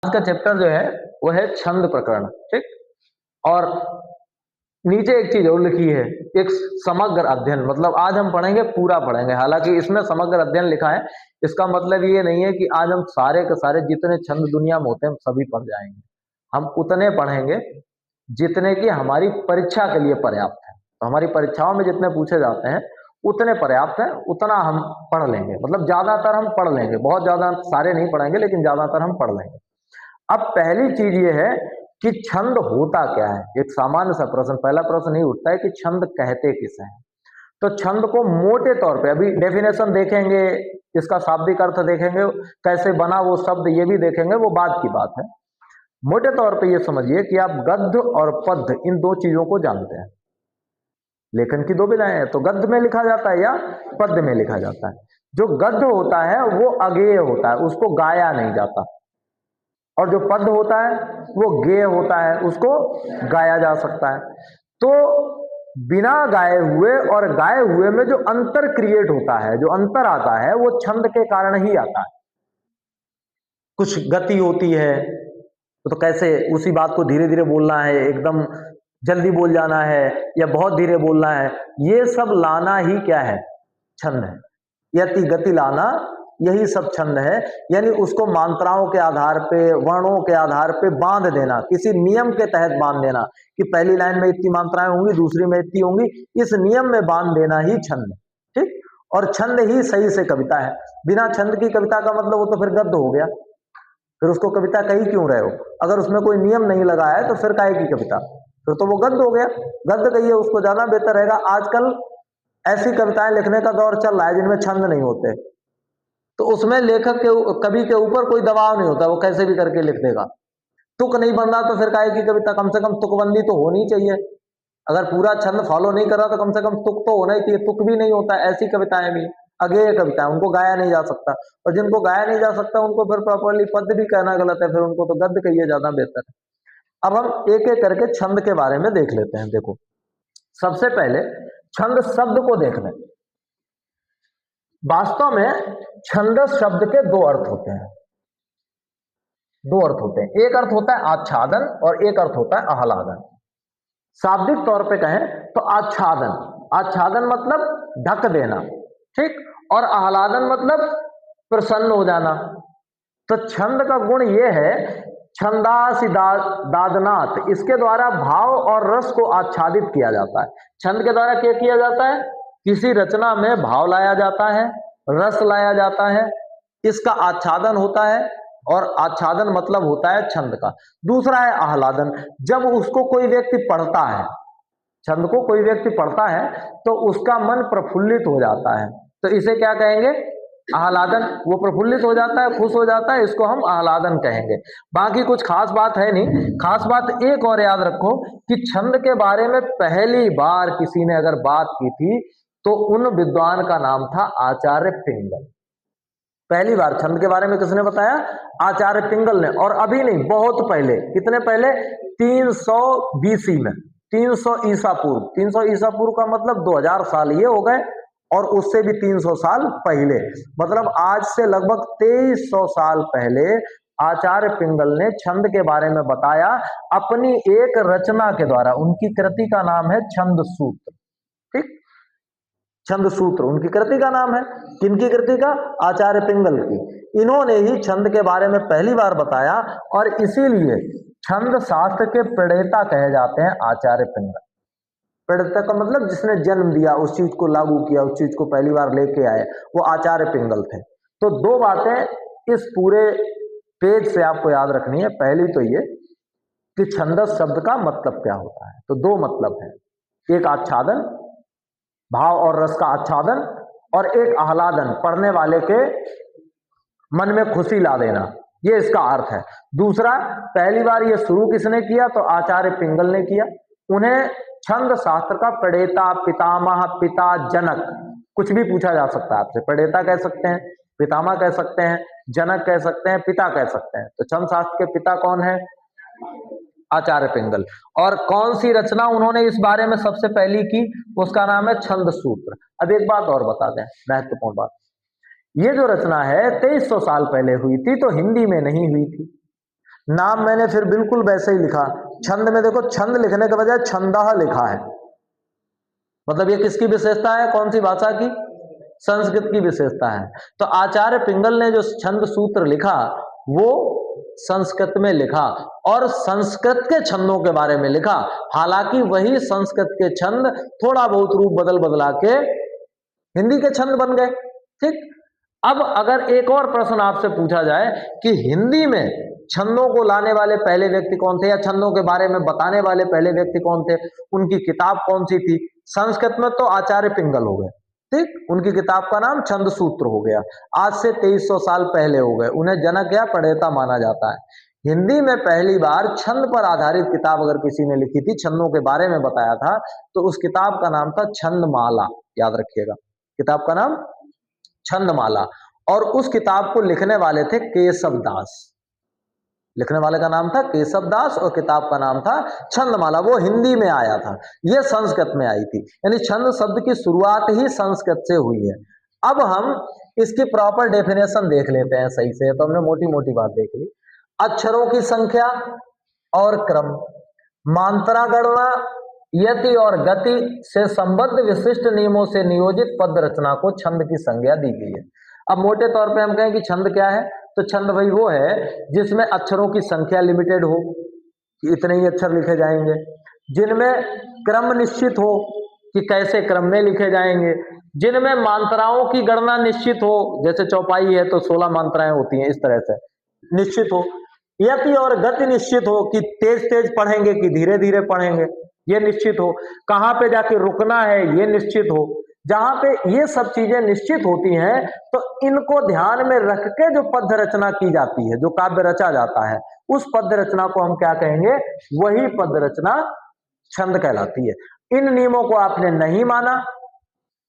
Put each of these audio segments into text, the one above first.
आज का चैप्टर जो है वो है छंद प्रकरण। ठीक। और नीचे एक चीज और लिखी है, एक समग्र अध्ययन, मतलब आज हम पढ़ेंगे, पूरा पढ़ेंगे। हालांकि इसमें समग्र अध्ययन लिखा है, इसका मतलब ये नहीं है कि आज हम सारे के सारे जितने छंद दुनिया में होते हैं हम सभी पढ़ जाएंगे। हम उतने पढ़ेंगे जितने की हमारी परीक्षा के लिए पर्याप्त है। तो हमारी परीक्षाओं में जितने पूछे जाते हैं उतने पर्याप्त है, उतना हम पढ़ लेंगे। मतलब ज्यादातर हम पढ़ लेंगे, बहुत ज्यादा सारे नहीं पढ़ेंगे लेकिन ज्यादातर हम पढ़ लेंगे। अब पहली चीज ये है कि छंद होता क्या है। एक सामान्य सा प्रश्न, पहला प्रश्न ही उठता है कि छंद कहते किसे हैं। तो छंद को मोटे तौर पे अभी डेफिनेशन देखेंगे, इसका शाब्दिक अर्थ देखेंगे, कैसे बना वो शब्द ये भी देखेंगे, वो बाद की बात है। मोटे तौर पे ये समझिए कि आप गद्य और पद्य इन दो चीजों को जानते हैं। लेखन की दो विधाएं हैं, तो गद्य में लिखा जाता है या पद्य में लिखा जाता है। जो गद्य होता है वो अगेय होता है, उसको गाया नहीं जाता। और जो पद्य होता है वो गेय होता है, उसको गाया जा सकता है। तो बिना गाए हुए और गाए हुए में जो अंतर क्रिएट होता है, जो अंतर आता है, वो छंद के कारण ही आता है। कुछ गति होती है तो कैसे उसी बात को धीरे धीरे बोलना है, एकदम जल्दी बोल जाना है या बहुत धीरे बोलना है, ये सब लाना ही क्या है, छंद है। यति गति लाना, यही सब छंद है। यानी उसको मात्राओं के आधार पे, वर्णों के आधार पे बांध देना, किसी नियम के तहत बांध देना कि पहली लाइन में इतनी मात्राएं होंगी, दूसरी में इतनी होंगी, इस नियम में बांध देना ही छंद है। ठीक। और छंद ही सही से कविता है। बिना छंद की कविता का मतलब वो तो फिर गद्य हो गया, फिर उसको कविता कही क्यों रहे हो। अगर उसमें कोई नियम नहीं लगा है तो फिर काहे की कविता, फिर तो वो गद्य हो गया। गद्य कहिए उसको, ज्यादा बेहतर रहेगा। आजकल ऐसी कविताएं लिखने का दौर चल रहा है जिनमें छंद नहीं होते, तो उसमें लेखक के कवि के ऊपर कोई दबाव नहीं होता, वो कैसे भी करके लिख देगा। तुक नहीं बन रहा तो फिर काहे की कविता, कम से कम तुकबंदी तो होनी चाहिए। अगर पूरा छंद फॉलो नहीं कर रहा तो कम से कम तुक तो होना ही चाहिए। तुक भी नहीं होता, ऐसी कविताएं भी अगेय कविताएं, उनको गाया नहीं जा सकता। और जिनको गाया नहीं जा सकता उनको फिर प्रॉपरली पद्य भी कहना गलत है, फिर उनको तो गद्य कहिए, ज्यादा बेहतर है। अब हम एक एक करके छंद के बारे में देख लेते हैं। देखो, सबसे पहले छंद शब्द को देख लें। वास्तव में छंदस शब्द के दो अर्थ होते हैं, दो अर्थ होते हैं। एक अर्थ होता है आच्छादन और एक अर्थ होता है आह्लादन। शाब्दिक तौर पे कहें तो आच्छादन, आच्छादन मतलब ढक देना। ठीक। और आह्लादन मतलब प्रसन्न हो जाना। तो छंद का गुण यह है, छंदासी दादनाथ, इसके द्वारा भाव और रस को आच्छादित किया जाता है। छंद के द्वारा क्या किया जाता है, किसी रचना में भाव लाया जाता है, रस लाया जाता है, इसका आच्छादन होता है। और आच्छादन मतलब होता है छंद का। दूसरा है आह्लादन, जब उसको कोई व्यक्ति पढ़ता है, छंद को कोई व्यक्ति पढ़ता है तो उसका मन प्रफुल्लित हो जाता है, तो इसे क्या कहेंगे, आह्लादन। वो प्रफुल्लित हो जाता है, खुश हो जाता है, इसको हम आह्लादन कहेंगे। बाकी कुछ खास बात है नहीं। खास बात एक और याद रखो कि छंद के बारे में पहली बार किसी ने अगर बात की थी तो उन विद्वान का नाम था आचार्य पिंगल। पहली बार छंद के बारे में किसने बताया, आचार्य पिंगल ने। और अभी नहीं, बहुत पहले। कितने पहले, 300 BC में, 300 ईसा पूर्व। 300 ईसा पूर्व का मतलब 2000 साल ये हो गए, और उससे भी 300 साल पहले, मतलब आज से लगभग 2300 साल पहले आचार्य पिंगल ने छंद के बारे में बताया अपनी एक रचना के द्वारा। उनकी कृति का नाम है छंद सूत्र। ठीक, छंद सूत्र उनकी कृति का नाम है। किनकी कृति का, आचार्य पिंगल की। इन्होंने ही छंद के बारे में पहली बार बताया, और इसीलिए छंद शास्त्र के प्रणेता कहे जाते हैं आचार्य पिंगल। प्रणेता का मतलब जिसने जन्म दिया, उस चीज को लागू किया, उस चीज को पहली बार लेके आए, वो आचार्य पिंगल थे। तो दो बातें इस पूरे पेज से आपको याद रखनी है। पहली तो ये कि छंदस शब्द का मतलब क्या होता है। तो दो मतलब है, एक आच्छादन, भाव और रस का आच्छादन, और एक आह्लादन, पढ़ने वाले के मन में खुशी ला देना, ये इसका अर्थ है। दूसरा, पहली बार ये शुरू किसने किया, तो आचार्य पिंगल ने किया। उन्हें छंद शास्त्र का प्रणेता, पितामह, पिता, जनक, कुछ भी पूछा जा सकता है आपसे। प्रणेता कह सकते हैं, पितामह कह सकते हैं, जनक कह सकते हैं, पिता कह सकते हैं। तो छंद शास्त्र के पिता कौन है, आचार्य पिंगल। और कौन सी रचना उन्होंने इस बारे में सबसे पहली की, उसका नाम है छंद सूत्र। अब एक बात और बता दें, महत्वपूर्ण बात, ये जो रचना है 2300 साल पहले हुई थी, तो हिंदी में नहीं हुई थी। नाम मैंने फिर बिल्कुल वैसे ही लिखा। छंद में देखो, छंद लिखने के बजाय छंदः लिखा है। मतलब ये किसकी विशेषता है, कौन सी भाषा की? संस्कृत की विशेषता है। तो आचार्य पिंगल ने जो छंद सूत्र लिखा वो संस्कृत में लिखा और संस्कृत के छंदों के बारे में लिखा। हालांकि वही संस्कृत के छंद थोड़ा बहुत रूप बदला के हिंदी के छंद बन गए। ठीक। अब अगर एक और प्रश्न आपसे पूछा जाए कि हिंदी में छंदों को लाने वाले पहले व्यक्ति कौन थे, या छंदों के बारे में बताने वाले पहले व्यक्ति कौन थे, उनकी किताब कौन सी थी? संस्कृत में तो आचार्य पिंगल हो गए। ठीक। उनकी किताब का नाम छंद सूत्र हो गया। आज से 2300 साल पहले हो गए। उन्हें जनक या प्रणेता माना जाता है। हिंदी में पहली बार छंद पर आधारित किताब अगर किसी ने लिखी थी, छंदों के बारे में बताया था, तो उस किताब का नाम था छंदमाला। याद रखिएगा, किताब का नाम छंदमाला। और उस किताब को लिखने वाले थे केशव दास। लिखने वाले का नाम था केशव दास और किताब का नाम था छंदमाला। वो हिंदी में आया था, ये संस्कृत में आई थी। यानी छंद शब्द की शुरुआत ही संस्कृत से हुई है। अब हम इसकी प्रॉपर डेफिनेशन देख लेते हैं सही से। तो हमने मोटी मोटी बात देख ली। अक्षरों की संख्या और क्रम, मात्रा गणना, यति और गति से संबद्ध विशिष्ट नियमों से नियोजित पद रचना को छंद की संज्ञा दी गई है। अब मोटे तौर पे हम कहें कि छंद क्या है, तो छंद वही वो है जिसमें अक्षरों की संख्या लिमिटेड हो कि इतने ही अक्षर लिखे जाएंगे, जिनमें क्रम निश्चित हो कि कैसे क्रम में लिखे जाएंगे, जिनमें मात्राओं की गणना निश्चित हो, जैसे चौपाई है तो 16 मात्राएं होती हैं, इस तरह से निश्चित हो, यति और गति निश्चित हो कि तेज तेज पढ़ेंगे कि धीरे धीरे पढ़ेंगे, ये निश्चित हो, कहां पे जाके रुकना है ये निश्चित हो। जहां पे ये सब चीजें निश्चित होती हैं तो इनको ध्यान में रख के जो पद्य रचना की जाती है, जो काव्य रचा जाता है, उस पद्य रचना को हम क्या कहेंगे? वही पद्य रचना छंद कहलाती है। इन नियमों को आपने नहीं माना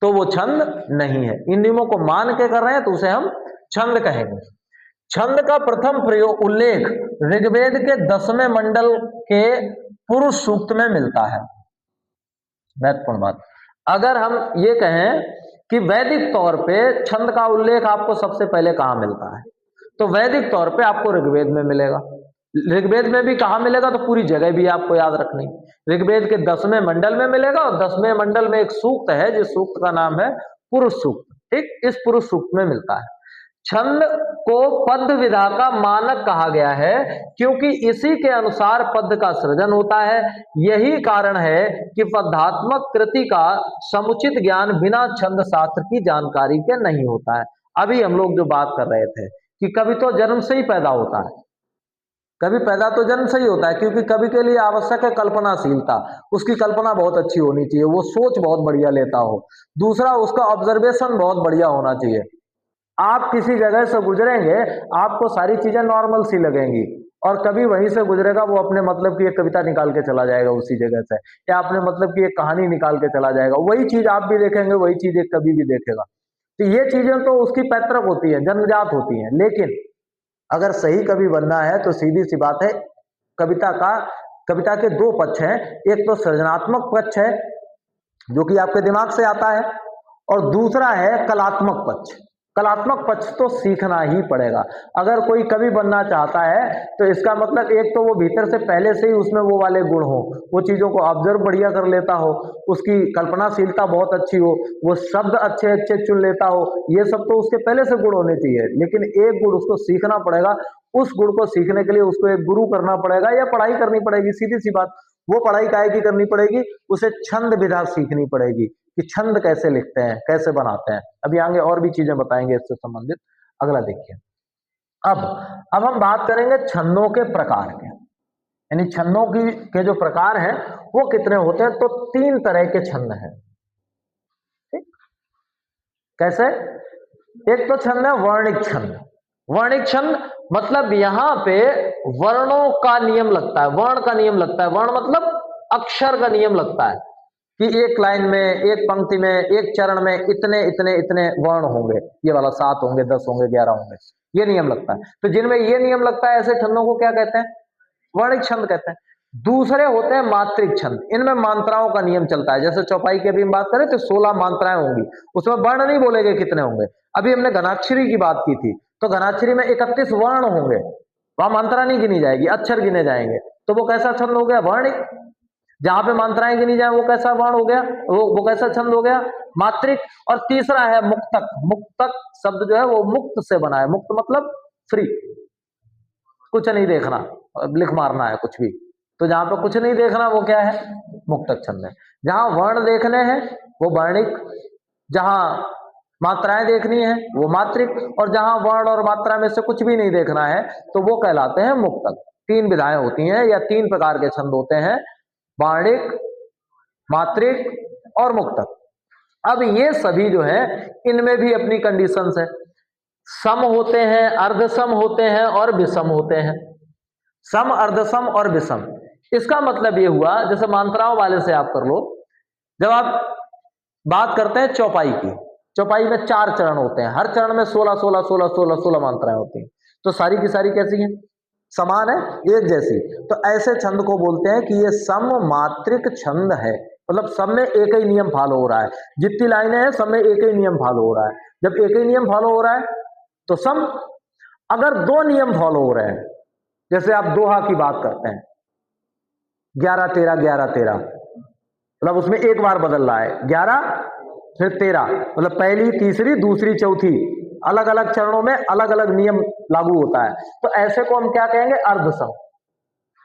तो वो छंद नहीं है। इन नियमों को मान के कर रहे हैं तो उसे हम छंद कहेंगे। छंद का प्रथम प्रयोग उल्लेख ऋग्वेद के 10वें मंडल के पुरुष सूक्त में मिलता है। महत्वपूर्ण बात, अगर हम ये कहें कि वैदिक तौर पे छंद का उल्लेख आपको सबसे पहले कहां मिलता है, तो वैदिक तौर पे आपको ऋग्वेद में मिलेगा। ऋग्वेद में भी कहां मिलेगा, तो पूरी जगह भी आपको याद रखनी। ऋग्वेद के 10वें मंडल में मिलेगा और 10वें मंडल में एक सूक्त है जिस सूक्त का नाम है पुरुष सूक्त। ठीक, इस पुरुष सूक्त में मिलता है। छंद को पद विधा का मानक कहा गया है क्योंकि इसी के अनुसार पद का सृजन होता है। यही कारण है कि पदात्मक कृति का समुचित ज्ञान बिना छंद शास्त्र की जानकारी के नहीं होता है। अभी हम लोग जो बात कर रहे थे कि कवि तो जन्म से ही पैदा होता है, कवि पैदा तो जन्म से ही होता है, क्योंकि कवि के लिए आवश्यक है कल्पनाशीलता। उसकी कल्पना बहुत अच्छी होनी चाहिए, वो सोच बहुत बढ़िया लेता हो। दूसरा, उसका ऑब्जर्वेशन बहुत बढ़िया होना चाहिए। आप किसी जगह से गुजरेंगे, आपको सारी चीजें नॉर्मल सी लगेंगी, और कभी वहीं से गुजरेगा, वो अपने मतलब की एक कविता निकाल के चला जाएगा उसी जगह से, या अपने मतलब की एक कहानी निकाल के चला जाएगा। वही चीज आप भी देखेंगे, वही चीज एक कवि भी देखेगा। तो ये चीजें तो उसकी पैतृक होती है, जन्मजात होती हैं। लेकिन अगर सही कवि बनना है तो सीधी सी बात है, कविता के दो पक्ष हैं। एक तो सृजनात्मक पक्ष है जो कि आपके दिमाग से आता है, और दूसरा है कलात्मक पक्ष। कलात्मक पक्ष तो सीखना ही पड़ेगा। अगर कोई कवि बनना चाहता है तो इसका मतलब एक तो वो भीतर से पहले से ही उसमें वो वाले गुण हो, वो चीजों को ऑब्जर्व बढ़िया कर लेता हो, उसकी कल्पनाशीलता बहुत अच्छी हो, वो शब्द अच्छे अच्छे चुन लेता हो, ये सब तो उसके पहले से गुण होने चाहिए। लेकिन एक गुण उसको सीखना पड़ेगा। उस गुण को सीखने के लिए उसको एक गुरु करना पड़ेगा या पढ़ाई करनी पड़ेगी। सीधी सी बात, वो पढ़ाई काहे की करनी पड़ेगी? उसे छंद विधा सीखनी पड़ेगी कि छंद कैसे लिखते हैं, कैसे बनाते हैं। अभी आगे और भी चीजें बताएंगे इससे संबंधित। अगला देखिए, अब हम बात करेंगे छंदों के प्रकार के, यानी छंदों के जो प्रकार हैं वो कितने होते हैं। तो 3 तरह के छंद हैं। ठीक, कैसे? एक तो छंद है वर्णिक छंद। वर्णिक छंद मतलब यहां पे वर्णों का नियम लगता है, वर्ण का नियम लगता है। वर्ण मतलब अक्षर का नियम लगता है कि एक लाइन में, एक पंक्ति में, एक चरण में इतने इतने इतने वर्ण होंगे, ये वाला 7 होंगे, 10 होंगे, 11 होंगे, ये नियम लगता है। तो जिनमें ये नियम लगता है ऐसे छंदों को क्या कहते हैं? वर्णिक छंद कहते हैं। दूसरे होते हैं मात्रिक छंद। इनमें मात्राओं का नियम चलता है। जैसे चौपाई की अभी हम बात करें तो 16 मात्राएं होंगी, उसमें वर्ण नहीं बोलेंगे कितने होंगे। अभी हमने घनाक्षरी की बात की थी, तो घनाक्षरी में 31 वर्ण होंगे, वहां मात्रा नहीं गिनी जाएगी, अक्षर गिने जाएंगे, तो वो कैसा छंद हो गया? वर्णिक। जहां पे मात्राएं गिनी जाए वो कैसा वर्ण हो गया? वो कैसा छंद हो गया? मात्रिक। और तीसरा है मुक्तक। मुक्तक शब्द जो है वो मुक्त से बना है। मुक्त मतलब फ्री, कुछ नहीं देखना, लिख मारना है कुछ भी। तो जहां पे कुछ नहीं देखना वो क्या है? मुक्तक छंद है। जहां वर्ण देखने हैं वो वर्णिक, जहां मात्राएं देखनी है वो मात्रिक, और जहां वर्ण और मात्रा में से कुछ भी नहीं देखना है तो वो कहलाते हैं मुक्तक। तीन विधाएं होती हैं या तीन प्रकार के छंद होते हैं, वर्णिक, मात्रिक और मुक्तक। अब ये सभी जो है इनमें भी अपनी कंडीशंस है। सम होते हैं, अर्धसम होते हैं और विषम होते हैं। सम, अर्धसम और विषम। इसका मतलब ये हुआ, जैसे मात्राओं वाले से आप कर लो, जब आप बात करते हैं चौपाई की, चौपाई में 4 चरण होते हैं, हर चरण में 16 16 16 16 16 मात्राएं होती हैं, तो सारी की सारी कैसी हैं? समान है, एक जैसी। तो ऐसे छंद को बोलते हैं कि ये सम मात्रिक छंद है, मतलब सब में एक ही नियम फॉलो हो रहा है। जितनी लाइनें हैं सब में एक ही नियम फॉलो हो रहा है। जब एक ही नियम फॉलो हो रहा है तो सम। अगर 2 नियम फॉलो हो रहे हैं, जैसे आप दोहा की बात करते हैं, 11 13 11 13, मतलब उसमें एक बार बदल रहा है, 11 फिर 13, मतलब पहली, तीसरी, दूसरी, चौथी, अलग अलग चरणों में अलग अलग नियम लागू होता है। तो ऐसे को हम क्या कहेंगे? अर्धसम।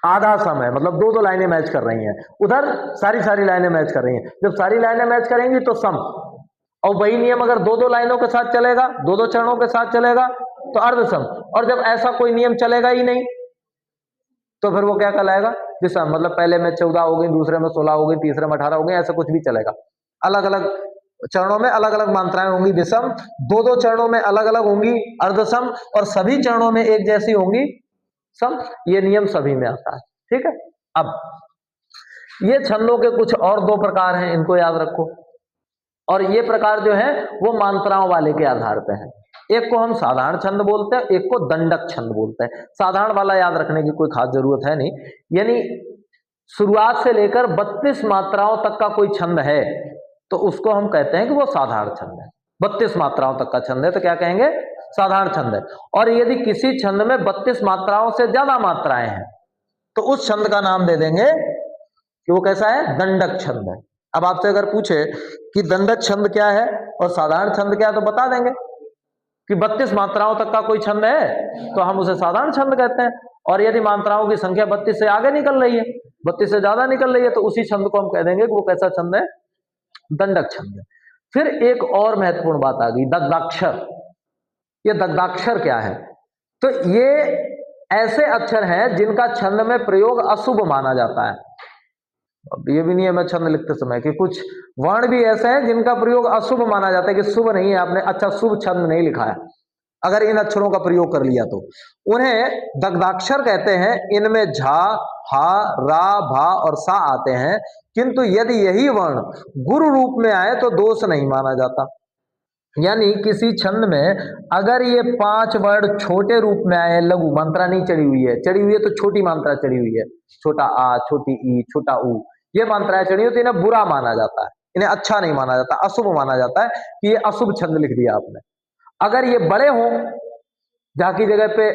आधा सम है, मतलब 2 2 लाइनें मैच कर रही हैं, उधर सारी सारी लाइनें मैच कर रही हैं। जब सारी लाइनें मैच करेंगी तो सम। और वही नियम अगर 2 2 लाइनों के साथ चलेगा, 2 2 चरणों के साथ चलेगा तो अर्धसम। और जब ऐसा कोई नियम चलेगा ही नहीं तो फिर वो क्या कहलाएगा? विषम। मतलब पहले में 14 हो गई, दूसरे में 16 हो गई, तीसरे में 18 हो गई, ऐसा कुछ भी चलेगा। अलग अलग चरणों में अलग अलग मात्राएं होंगी विषम, 2 2 चरणों में अलग अलग होंगी अर्धसम, और सभी चरणों में एक जैसी होंगी सम। ये नियम सभी में आता है, ठीक है। अब ये छंदों के कुछ और 2 प्रकार हैं, इनको याद रखो। और ये प्रकार जो है वो मात्राओं वाले के आधार पे है। एक को हम साधारण छंद बोलते हैं, एक को दंडक छंद बोलते हैं। साधारण वाला याद रखने की कोई खास जरूरत है नहीं, यानी शुरुआत से लेकर 32 मात्राओं तक का कोई छंद है तो उसको हम कहते हैं कि वो साधारण छंद है। 32 मात्राओं तक का छंद है तो क्या कहेंगे? साधारण छंद है। और यदि किसी छंद में 32 मात्राओं से ज्यादा मात्राएं हैं तो उस छंद का नाम दे देंगे कि वो कैसा है? दंडक छंद है। अब आपसे अगर पूछे कि दंडक छंद क्या है और साधारण छंद क्या है तो बता देंगे कि 32 मात्राओं तक का कोई छंद है तो हम उसे साधारण छंद कहते हैं, और यदि मात्राओं की संख्या 32 से आगे निकल रही है, 32 से ज्यादा निकल रही है, तो उसी छंद को हम कह देंगे कि वो कैसा छंद है? दंडक छंद है। फिर एक और महत्वपूर्ण बात आ गई, दग्धाक्षर। ये दग्धाक्षर क्या है? तो ये ऐसे अक्षर हैं जिनका छंद में प्रयोग अशुभ माना जाता है। अब ये भी नहीं है मैं छंद लिखते समय कि कुछ वर्ण भी ऐसे हैं जिनका प्रयोग अशुभ माना जाता है कि शुभ नहीं है, आपने अच्छा शुभ छंद नहीं लिखा है अगर इन अक्षरों का प्रयोग कर लिया तो। उन्हें दग्धाक्षर कहते हैं। इनमें झा, हा, रा, भा और सा आते हैं, किंतु यदि यही वर्ण गुरु रूप में आए तो दोष नहीं माना जाता। यानी किसी छंद में अगर ये 5 वर्ड छोटे रूप में आए, लघु मात्रा नहीं चढ़ी हुई है, चढ़ी हुई है तो छोटी मात्रा चढ़ी हुई है, छोटा आ, छोटी ई, छोटा ऊ, ये मात्राएं चढ़ी हो तो इन्हें बुरा माना जाता है, इन्हें अच्छा नहीं माना जाता, अशुभ माना जाता है कि ये अशुभ छंद लिख दिया आपने। अगर ये बड़े हों, जहां की जगह पे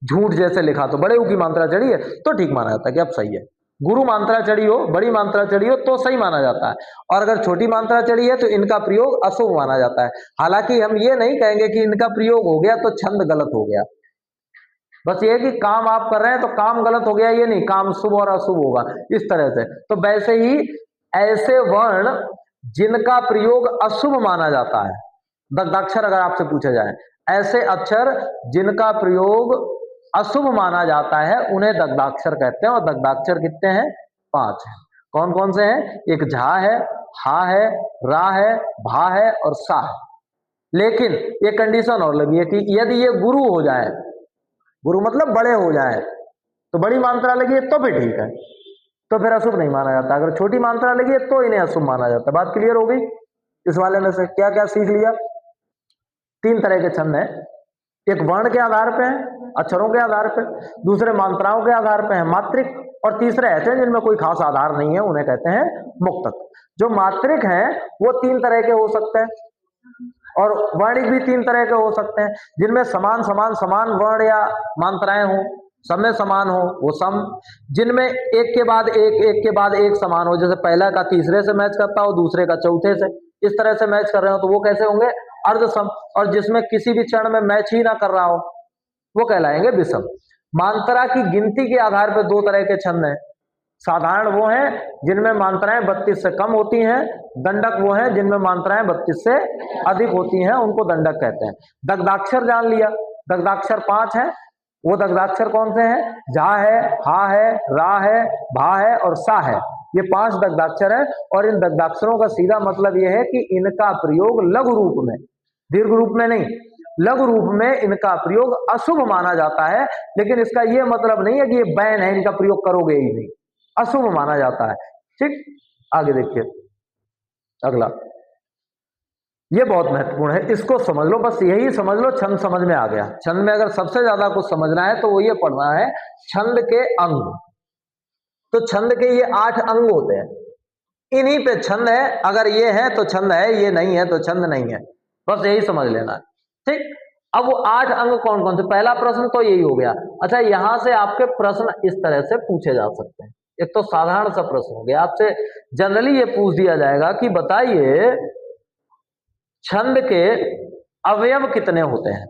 झूठ जैसे लिखा तो बड़े ऊ की मात्रा चढ़ी है तो ठीक माना जाता है कि अब सही है। गुरु मात्रा चढ़ी हो, बड़ी मात्रा चढ़ी हो तो सही माना जाता है, और अगर छोटी मात्रा चढ़ी है तो इनका प्रयोग अशुभ माना जाता है। हालांकि हम ये नहीं कहेंगे कि इनका प्रयोग हो गया तो छंद गलत हो गया, बस ये कि काम आप कर रहे हैं तो काम गलत हो गया, ये नहीं काम शुभ और अशुभ होगा इस तरह से। तो वैसे ही ऐसे वर्ण जिनका प्रयोग अशुभ माना जाता है, दग्धाक्षर अगर आपसे पूछा जाए, ऐसे अक्षर जिनका प्रयोग अशुभ माना जाता है उन्हें दग्धाक्षर कहते हैं। और दग्धाक्षर कितने हैं? 5 हैं। कौन कौन से हैं? एक झा है, हा है, रा है, भा है और सा है। लेकिन ये कंडीशन और लगी है कि यदि ये गुरु हो जाए, गुरु मतलब बड़े हो जाए, तो बड़ी मात्रा लगी है तो भी ठीक है, तो फिर अशुभ नहीं माना जाता। अगर छोटी मात्रा लगी है तो इन्हें अशुभ माना जाता है। बात क्लियर हो गई? इस वाले में से क्या क्या सीख लिया? 3 तरह के छंद हैं, एक वर्ण के आधार पे है, अक्षरों के आधार पे, दूसरे मात्राओं के आधार पे है, मात्रिक, और तीसरे ऐसे हैं जिनमें कोई खास आधार नहीं है, उन्हें कहते हैं मुक्तक। जो मात्रिक हैं वो 3 तरह के हो सकते हैं, और वर्णिक भी 3 तरह के हो सकते हैं, जिनमें समान समान समान वर्ण या मात्राएं हों, सब में समान हो वो सम, जिनमें एक के बाद एक के बाद एक समान हो, जैसे पहला का तीसरे से मैच करता हो, दूसरे का चौथे से, इस तरह से मैच कर रहे हो तो वो कैसे होंगे? अर्ध सम। और जिसमें किसी भी चरण में मैच ही ना कर रहा हो वो कहलाएंगे विषम। मात्रा की गिनती के आधार पर दो तरह के छंद हैं। साधारण वो हैं जिनमें मात्राएं 32 से कम होती हैं, दंडक वो हैं जिनमें मात्राएं 32 से अधिक होती हैं, उनको दंडक कहते हैं। दग्धाक्षर जान लिया, दग्धाक्षर 5 है। वो दग्धाक्षर कौन से हैं? झा है, हा है, रा है, भा है और सा है। ये 5 दग्धाक्षर है और इन दग्धाक्षरों का सीधा मतलब यह है कि इनका प्रयोग लघु रूप में, दीर्घ रूप में नहीं, लघु रूप में इनका प्रयोग अशुभ माना जाता है। लेकिन इसका यह मतलब नहीं है कि ये बैन है, इनका प्रयोग करोगे ही नहीं, अशुभ माना जाता है। ठीक, आगे देखिए अगला, ये बहुत महत्वपूर्ण है, इसको समझ लो, बस यही समझ लो, छंद समझ में आ गया। छंद में अगर सबसे ज्यादा कुछ समझना है तो वो ये पढ़ना है छंद के अंग। तो छंद के ये 8 अंग होते हैं, इन्हीं पे छंद है। अगर ये है तो छंद है, ये नहीं है तो छंद नहीं है, बस यही समझ लेना है। ठीक, अब वो 8 अंग कौन कौन से? पहला प्रश्न तो यही हो गया। अच्छा, यहां से आपके प्रश्न इस तरह से पूछे जा सकते हैं। एक तो साधारण सा प्रश्न हो गया, आपसे जनरली ये पूछ दिया जाएगा कि बताइए छंद के अवयव कितने होते हैं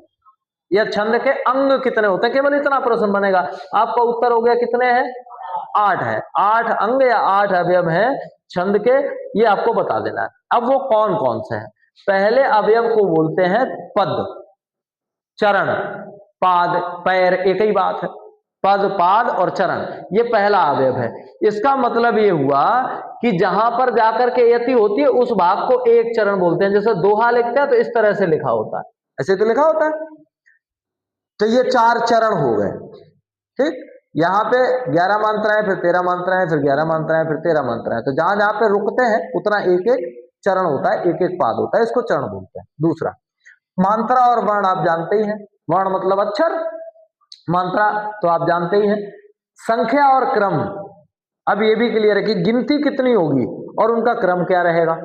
या छंद के अंग कितने होते हैं। केवल इतना प्रश्न बनेगा, आपका उत्तर हो गया कितने हैं? 8 है। 8 अंग या 8 अवयव हैं छंद के, ये आपको बता देना है। अब वो कौन कौन से हैं? पहले अवयव को बोलते हैं पद, चरण, पाद, पैर, एक ही बात है, पद, पाद और चरण, ये पहला अवयव है। इसका मतलब ये हुआ कि जहां पर जाकर के यति होती है उस भाग को एक चरण बोलते हैं। जैसे दोहा लिखते हैं तो इस तरह से लिखा होता है, ऐसे तो लिखा होता है। तो ये 4 चरण हो गए। ठीक, यहाँ पे 11 मात्राएं, फिर 13 मात्राएं, फिर 11 मात्राएं, फिर 13 मात्राएं। तो जहां जहां पे रुकते हैं उतना एक एक चरण होता है, एक एक पाद होता है, इसको चरण बोलते हैं। दूसरा, मात्रा और वर्ण आप जानते ही हैं। वर्ण मतलब अक्षर, मात्रा तो आप जानते ही हैं। संख्या और क्रम, अब ये भी क्लियर है कि गिनती कितनी होगी और उनका क्रम क्या रहेगा,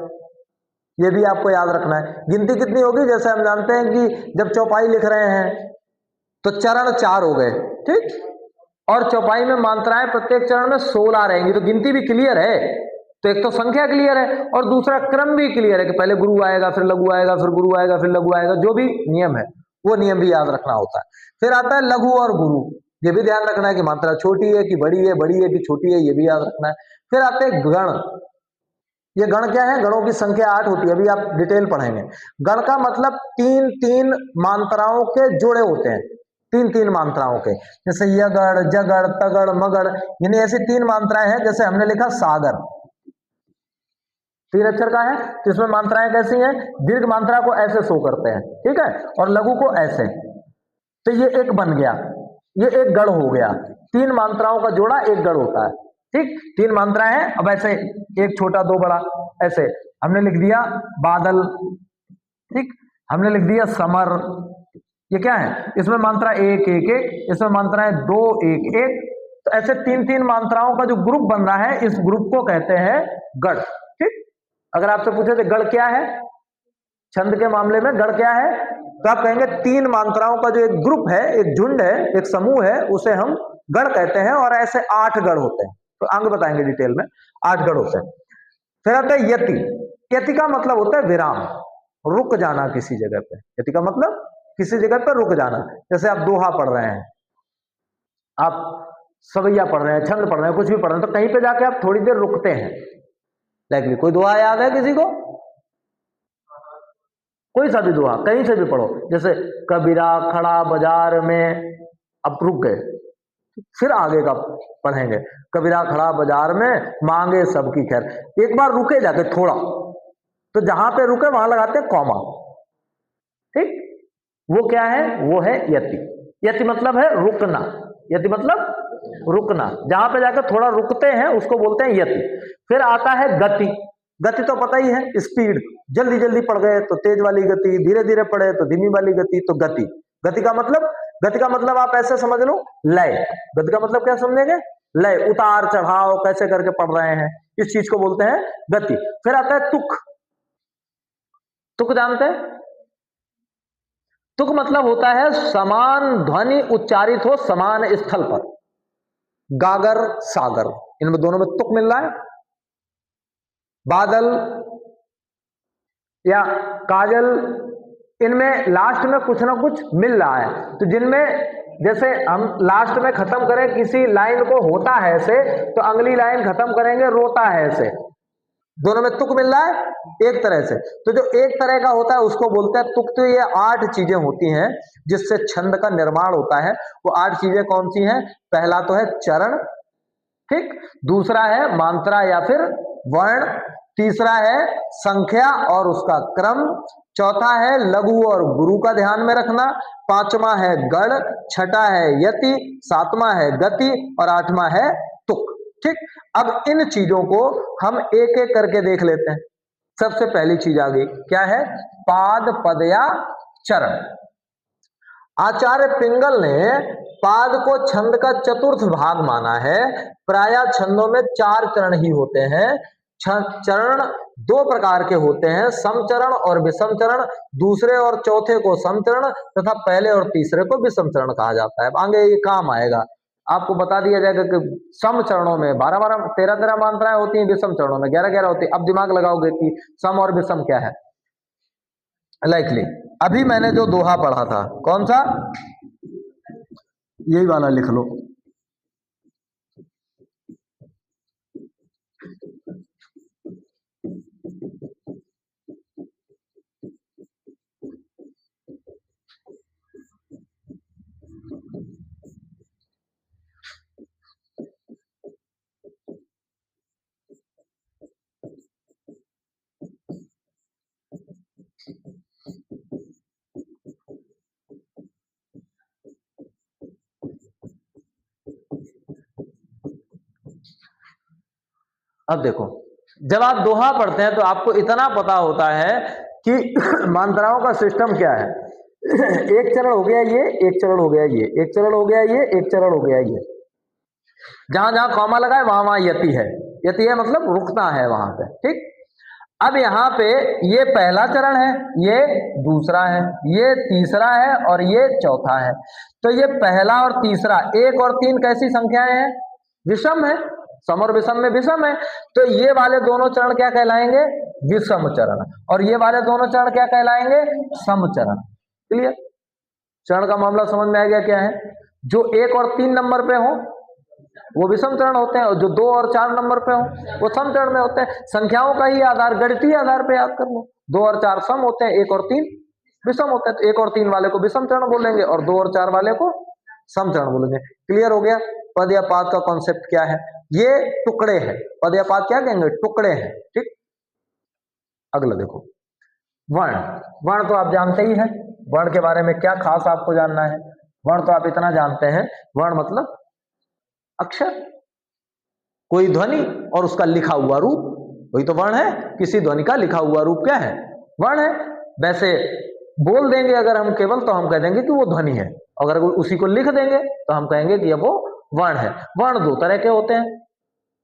ये भी आपको याद रखना है। गिनती कितनी होगी, जैसे हम जानते हैं कि जब चौपाई लिख रहे हैं तो चरण 4 हो गए, ठीक, और चौपाई में मात्राएं प्रत्येक चरण में 16 रहेंगी, तो गिनती भी क्लियर है। तो एक तो संख्या क्लियर है और दूसरा क्रम भी क्लियर है कि पहले गुरु आएगा, फिर लघु आएगा, फिर गुरु आएगा, फिर लघु आएगा, जो भी नियम है वो नियम भी याद रखना होता है। फिर आता है लघु और गुरु, ये भी ध्यान रखना है कि मात्रा छोटी है कि बड़ी है, बड़ी है कि छोटी है, ये भी याद रखना है। फिर आते हैं गण, ये गण क्या है? गणों की संख्या 8 होती है, अभी आप डिटेल पढ़ेंगे। गण का मतलब 3-3 मात्राओं के जोड़े होते हैं, 3-3 मात्राओं के, जैसे यगड़, जगड़, तगड़, मगड़, यानी ऐसी 3 मात्राएं हैं। जैसे हमने लिखा सागर, 3 अक्षर का है, तो इसमें मात्राएं कैसी हैं? दीर्घ मात्रा को ऐसे शो करते हैं, ठीक है, और लघु को ऐसे। तो ये एक बन गया, ये एक गढ़ हो गया। 3 मात्राओं का जोड़ा एक गढ़ होता है, ठीक। 3 मात्राएं हैं, अब ऐसे एक छोटा दो बड़ा, ऐसे हमने लिख दिया बादल, ठीक, हमने लिख दिया समर। ये क्या है? इसमें मात्रा 1-1-1, इसमें मात्राएं 2-1-1, तो ऐसे 3-3 मात्राओं का जो ग्रुप बन रहा है, इस ग्रुप को कहते हैं गढ़, ठीक। अगर आपसे पूछे तो गढ़ क्या है, छंद के मामले में गढ़ क्या है, तो आप कहेंगे 3 मात्राओं का जो एक ग्रुप है, एक झुंड है, एक समूह है, उसे हम गढ़ कहते हैं। और ऐसे 8 गढ़ होते हैं, तो अंग बताएंगे डिटेल में, 8 गढ़ होते हैं। फिर आता है यति। यति का मतलब होता है विराम, रुक जाना किसी जगह पे। यति का मतलब किसी जगह पर रुक जाना। जैसे आप दोहा पढ़ रहे हैं, आप सवैया पढ़ रहे हैं, छंद पढ़ रहे हैं, कुछ भी पढ़ रहे हैं, तो कहीं पे जाके आप थोड़ी देर रुकते हैं। लाइक कोई दोहा याद है किसी को? कोई सा भी दोहा कहीं से भी पढ़ो, जैसे कबीरा खड़ा बाजार में, अब रुक गए, फिर आगे का पढ़ेंगे। कबीरा खड़ा बाजार में मांगे सबकी खैर, एक बार रुके जाके थोड़ा, तो जहां पे रुके वहां लगाते हैं कॉमा, ठीक। वो क्या है? वो है यति। यति मतलब है रुकना, यति मतलब रुकना, जहां पे जाकर थोड़ा रुकते हैं उसको बोलते हैं यति। फिर आता है गति। गति तो पता ही है, स्पीड, जल्दी जल्दी पढ़ गए तो तेज वाली गति, धीरे धीरे पढ़े तो धीमी वाली गति, तो गति। गति का मतलब आप ऐसे समझ लो लय। गति का मतलब क्या समझेंगे? लय, उतार चढ़ाव कैसे करके पढ़ रहे हैं, इस चीज को बोलते हैं गति। फिर आता है तुक। तुक जानते हैं? तुक मतलब होता है समान ध्वनि उच्चारित हो समान स्थल पर। गागर, सागर, इनमें दोनों में तुक मिल रहा है। बादल या काजल, इनमें लास्ट में कुछ ना कुछ मिल रहा है। तो जिनमें जैसे हम लास्ट में खत्म करें किसी लाइन को होता है ऐसे, तो अगली लाइन खत्म करेंगे रोता है ऐसे। दोनों में तुक मिल रहा है एक तरह से। तो जो एक तरह का होता है उसको बोलते हैं तुक। तो ये 8 चीजें होती हैं जिससे छंद का निर्माण होता है। वो 8 चीजें कौन सी हैं? पहला तो है चरण, ठीक। दूसरा है मात्रा या फिर वर्ण। तीसरा है संख्या और उसका क्रम। चौथा है लघु और गुरु का ध्यान में रखना। पांचवा है गण। छठा है यति। सातवां है गति और आठवां है तुक, ठीक। अब इन चीजों को हम एक एक करके देख लेते हैं। सबसे पहली चीज आ गई, क्या है? पाद, पद या चरण। आचार्य पिंगल ने पाद को छंद का चतुर्थ भाग माना है। प्रायः छंदों में 4 चरण ही होते हैं। चरण 2 प्रकार के होते हैं, समचरण और विषम चरण। दूसरे और चौथे को समचरण तथा पहले और तीसरे को विषम चरण कहा जाता है। आगे ये काम आएगा, आपको बता दिया जाएगा कि सम चरणों में 12-12, 13-13 मात्राएं होती हैं, विषम चरणों में 11-11 होती है। अब दिमाग लगाओगे कि सम और विषम क्या है। लाइकली अभी मैंने जो दोहा पढ़ा था, कौन सा? यही वाला लिख लो। अब देखो, जब आप दोहा पढ़ते हैं तो आपको इतना पता होता है कि मात्राओं का सिस्टम क्या है। एक चरण हो गया ये, एक चरण हो गया ये, एक चरण हो गया ये, एक चरण हो गया ये। जहां जहां कॉमा लगा है वहां वहां यति है। यति है मतलब रुकना है वहां पे, ठीक। अब यहाँ पे ये पहला चरण है, ये दूसरा है, ये तीसरा है और ये चौथा है। तो ये पहला और तीसरा, 1 और 3 कैसी संख्याएं हैं? विषम है। सम और विषम में विषम है। तो ये वाले दोनों चरण क्या कहलाएंगे? विषम चरण। और ये वाले दोनों चरण क्या कहलाएंगे? सम चरण। क्लियर? चरण का मामला समझ में आ गया क्या है? जो 1 और 3 नंबर पे हो वो विषम चरण होते हैं, और जो 2 और 4 नंबर पे हो वो सम चरण में होते हैं। संख्याओं का ही आधार, गणितीय आधार पे याद कर लो। 2 और 4 सम होते हैं, 1 और 3 विषम होते हैं। तो 1 और 3 वाले को विषम चरण बोलेंगे और 2 और 4 वाले को सम चरण बोलेंगे। क्लियर हो गया? पद या पाद का कॉन्सेप्ट क्या है? ये टुकड़े हैं। पद या पाद क्या कहेंगे? टुकड़े हैं, ठीक। अगला देखो, वर्ण। वर्ण तो आप जानते ही हैं। वर्ण के बारे में क्या खास आपको जानना है? वर्ण तो आप इतना जानते हैं, वर्ण मतलब अक्षर, कोई ध्वनि और उसका लिखा हुआ रूप, वही तो वर्ण है। किसी ध्वनि का लिखा हुआ रूप क्या है? वर्ण है। वैसे बोल देंगे अगर हम केवल, तो हम कह देंगे कि वो ध्वनि है। अगर उसी को लिख देंगे तो हम कहेंगे कि वो वर्ण है। वर्ण 2 तरह के होते हैं,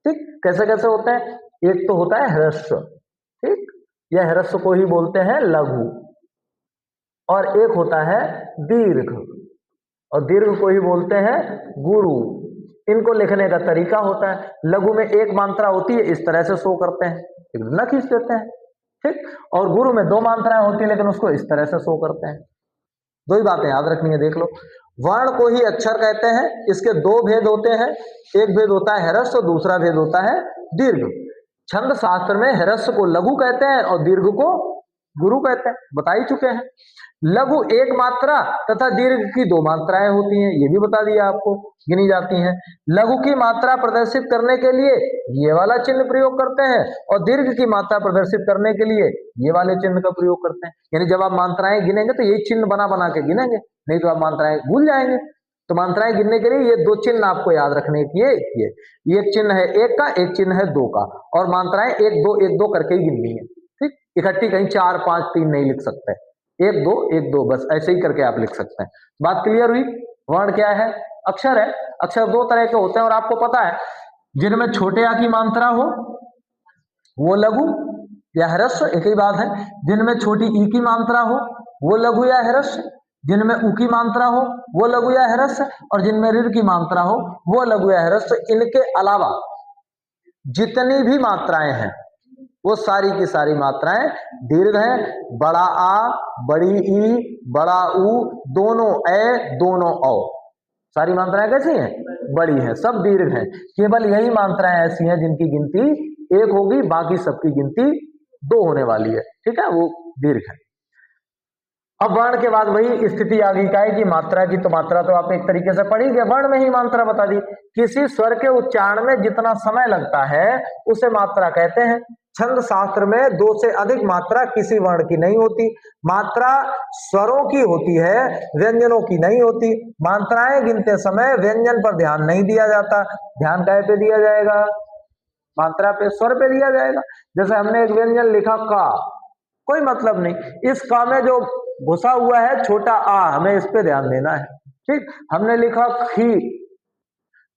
ठीक। कैसे कैसे होते हैं? एक तो होता है ह्रस्व, ठीक, यह ह्रस्व को ही बोलते हैं लघु। और एक होता है दीर्घ, और दीर्घ को ही बोलते हैं गुरु। इनको लिखने का तरीका होता है, लघु में 1 मात्रा होती है, इस तरह से शो करते हैं, न खींच देते हैं, ठीक। और गुरु में 2 मात्राएं होती है, लेकिन उसको इस तरह से शो करते हैं। 2 ही बातें याद रखनी है, देख लो। वर्ण को ही अक्षर कहते हैं। इसके 2 भेद होते हैं। एक भेद होता है ह्रस्व, दूसरा भेद होता है दीर्घ। छंद शास्त्र में ह्रस्व को लघु कहते हैं और दीर्घ को गुरु कहते हैं, बता ही चुके हैं। लघु 1 मात्रा तथा दीर्घ की 2 मात्राएं होती हैं, ये भी बता दिया आपको, गिनी जाती हैं। लघु की मात्रा प्रदर्शित करने के लिए ये वाला चिन्ह प्रयोग करते हैं, और दीर्घ की मात्रा प्रदर्शित करने के लिए ये वाले चिन्ह का प्रयोग करते हैं। यानी जब आप मात्राएं गिनेंगे तो यही चिन्ह बना बना के गिनेंगे, नहीं तो आप मात्राएं भूल जाएंगे। तो मात्राएं गिनने के लिए ये 2 चिन्ह आपको याद रखने की। ये एक चिन्ह है 1 का, एक चिन्ह है 2 का, और मात्राएं 1 2 1 2 करके ही गिननी है, ठीक। इकट्ठी कहीं 4 5 3 नहीं लिख सकते। 1 2 1 2 बस ऐसे ही करके आप लिख सकते हैं। बात क्लियर हुई? वर्ण क्या है? अक्षर है। अक्षर 2 तरह के होते हैं, और आपको पता है, जिनमें छोटे आ की मात्रा हो वो लघु या ह्रस्व, एक ही बात है। जिनमें छोटी ई की मात्रा हो वो लघु या ह्रस्व, जिनमें उ की मात्रा हो वो लघु या ह्रस्व, और जिनमें ऋ की मात्रा हो वो लघु या ह्रस्व। इनके अलावा जितनी भी मात्राएं हैं वो सारी की सारी मात्राएं दीर्घ हैं। बड़ा आ, बड़ी ई, बड़ा ऊ, दोनों ए, दोनों औ, सारी मात्राएं कैसी हैं? बड़ी हैं, सब दीर्घ हैं। केवल यही मात्राएं ऐसी हैं जिनकी गिनती एक होगी, बाकी सबकी गिनती दो होने वाली है, ठीक है, वो दीर्घ है। अब वर्ण के बाद वही स्थिति आ गई का है कि मात्रा की तो मात्रा तो आप एक तरीके से पढ़ी गए, वर्ण में ही मात्रा बता दी। किसी स्वर के उच्चारण में जितना समय लगता है उसे मात्रा कहते हैं। छंद शास्त्र में दो से अधिक मात्रा किसी वर्ण की नहीं होती। मात्रा स्वरों की होती है, व्यंजनों की नहीं होती। मात्राएं गिनते समय व्यंजन पर ध्यान नहीं दिया जाता। ध्यान काय पे दिया जाएगा? मात्रा पे, स्वर पे दिया जाएगा। जैसे हमने एक व्यंजन लिखा का, कोई मतलब नहीं, इस का में जो घुसा हुआ है छोटा आ, हमें इस पे ध्यान देना है, ठीक। हमने लिखा खी,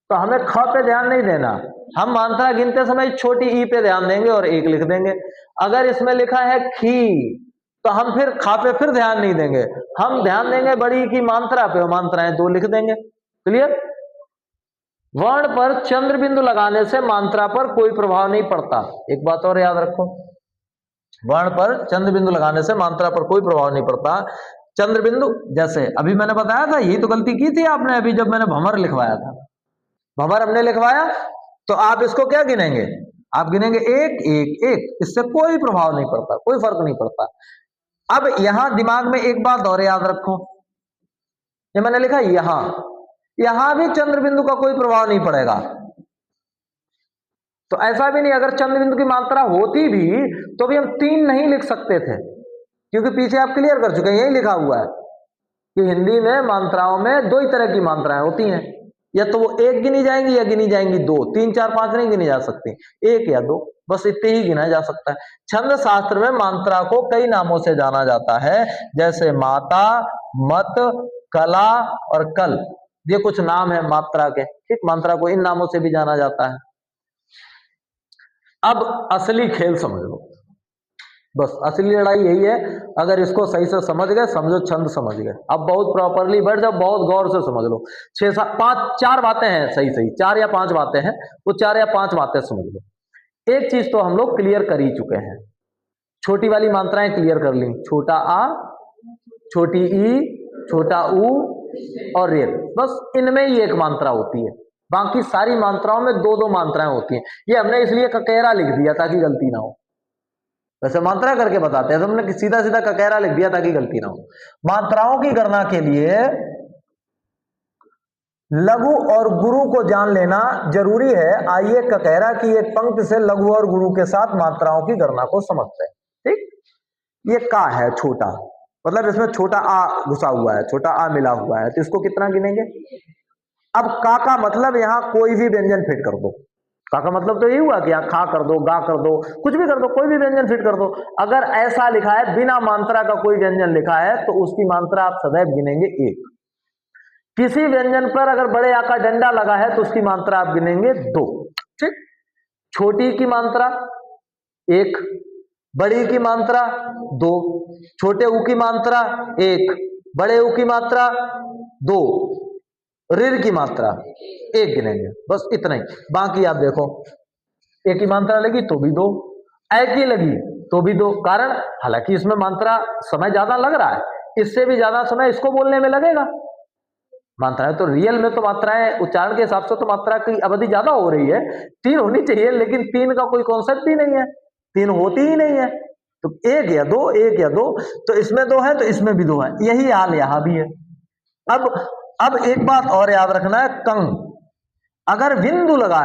तो हमें ख पे ध्यान नहीं देना, हम मात्रा गिनते समय छोटी ई पे ध्यान देंगे और एक लिख देंगे। अगर इसमें लिखा है खी तो हम फिर खा पे फिर ध्यान नहीं देंगे, हम ध्यान देंगे बड़ी की मात्रा पे, मात्राएं दो लिख देंगे। क्लियर? वर्ण पर चंद्र बिंदु लगाने से मात्रा पर कोई प्रभाव नहीं पड़ता। एक बात और याद रखो, वर्ण पर चंद्र बिंदु लगाने से मात्रा पर कोई प्रभाव नहीं पड़ता। चंद्र बिंदु, जैसे अभी मैंने बताया था, यही तो गलती की थी आपने अभी जब मैंने भंवर लिखवाया था। भंवर हमने लिखवाया तो आप इसको क्या गिनेंगे? आप गिनेंगे एक एक एक, इससे कोई प्रभाव नहीं पड़ता, कोई फर्क नहीं पड़ता। अब यहां दिमाग में एक बात और याद रखो, ये मैंने लिखा यहां भी चंद्र बिंदु का कोई प्रभाव नहीं पड़ेगा। तो ऐसा भी नहीं, अगर चंद्र बिंदु की मात्रा होती भी तो भी हम 3 नहीं लिख सकते थे, क्योंकि पीछे आप क्लियर कर चुके हैं, यही लिखा हुआ है कि हिंदी में मात्राओं में दो ही तरह की मात्राएं होती हैं, या तो वो एक गिनी जाएंगी या गिनी जाएंगी दो, 3 4 5 नहीं गिनी जा सकती, एक या दो, बस इतने ही गिना जा सकता है। छंद शास्त्र में मात्रा को कई नामों से जाना जाता है, जैसे माता, मत, कला और कल, ये कुछ नाम है मात्रा के, ठीक। मात्रा को इन नामों से भी जाना जाता है। अब असली खेल समझ लो, बस असली लड़ाई यही है। अगर इसको सही से समझ गए, समझो छंद समझ गए। अब बहुत प्रॉपरली बैठ जाओ, बहुत गौर से समझ लो। 6 7 5 4 बातें हैं, सही 4 या 5 बातें हैं, वो 4 या 5 बातें समझ लो। एक चीज तो हम लोग क्लियर कर ही चुके हैं, छोटी वाली मात्राएं क्लियर कर ली, छोटा आ, छोटी ई, छोटा ऊ और रेत, बस इनमें ही एक मात्रा होती है, बाकी सारी मात्राओं में दो दो मात्राएं होती हैं। ये हमने इसलिए ककेरा लिख दिया ताकि गलती ना हो, वैसे मात्रा करके बताते हैं तो हमने सीधा सीधा ककेरा लिख दिया ताकि गलती ना हो। मात्राओं की गणना के लिए लघु और गुरु को जान लेना जरूरी है। आइए ककेरा की एक पंक्ति से लघु और गुरु के साथ मात्राओं की गणना को समझते हैं, ठीक। ये का है छोटा, मतलब इसमें छोटा आ घुसा हुआ है, छोटा आ मिला हुआ है, तो इसको कितना गिनेंगे? अब का मतलब यहां कोई भी व्यंजन फिट कर दो, का मतलब तो यही हुआ कि यहां खा कर दो, गा कर दो, कुछ भी कर दो, कोई भी व्यंजन फिट कर दो। अगर ऐसा लिखा है बिना मात्रा का कोई व्यंजन लिखा है तो उसकी मात्रा आप सदैव गिनेंगे 1। किसी व्यंजन पर अगर बड़े आ का डंडा लगा है तो उसकी मात्रा आप गिनेंगे 2, ठीक। छोटी की मात्रा 1, बड़ी की मात्रा 2, छोटे ऊ की मात्रा 1, बड़े ऊ की मात्रा 2, ऋ की मात्रा 1 गिनेंगे, बस इतना ही। बाकी आप देखो, ए की मात्रा लगी तो भी 2, ए की लगी तो भी 2, कारण हालांकि इसमें मात्रा समय ज्यादा लग रहा है, इससे भी ज्यादा समय इसको बोलने में लगेगा। मात्राएं तो रियल में तो मात्राएं उच्चारण के हिसाब से तो मात्रा की अवधि ज्यादा हो रही है, 3 होनी चाहिए, लेकिन 3 का कोई कॉन्सेप्ट ही नहीं है, 3 होती ही नहीं है, तो 1 या 2, 1 या 2, तो इसमें 2 है तो इसमें भी 2 है, यही हाल यहां भी है। अब एक बात और याद रखना है, कंग अगर बिंदु लगा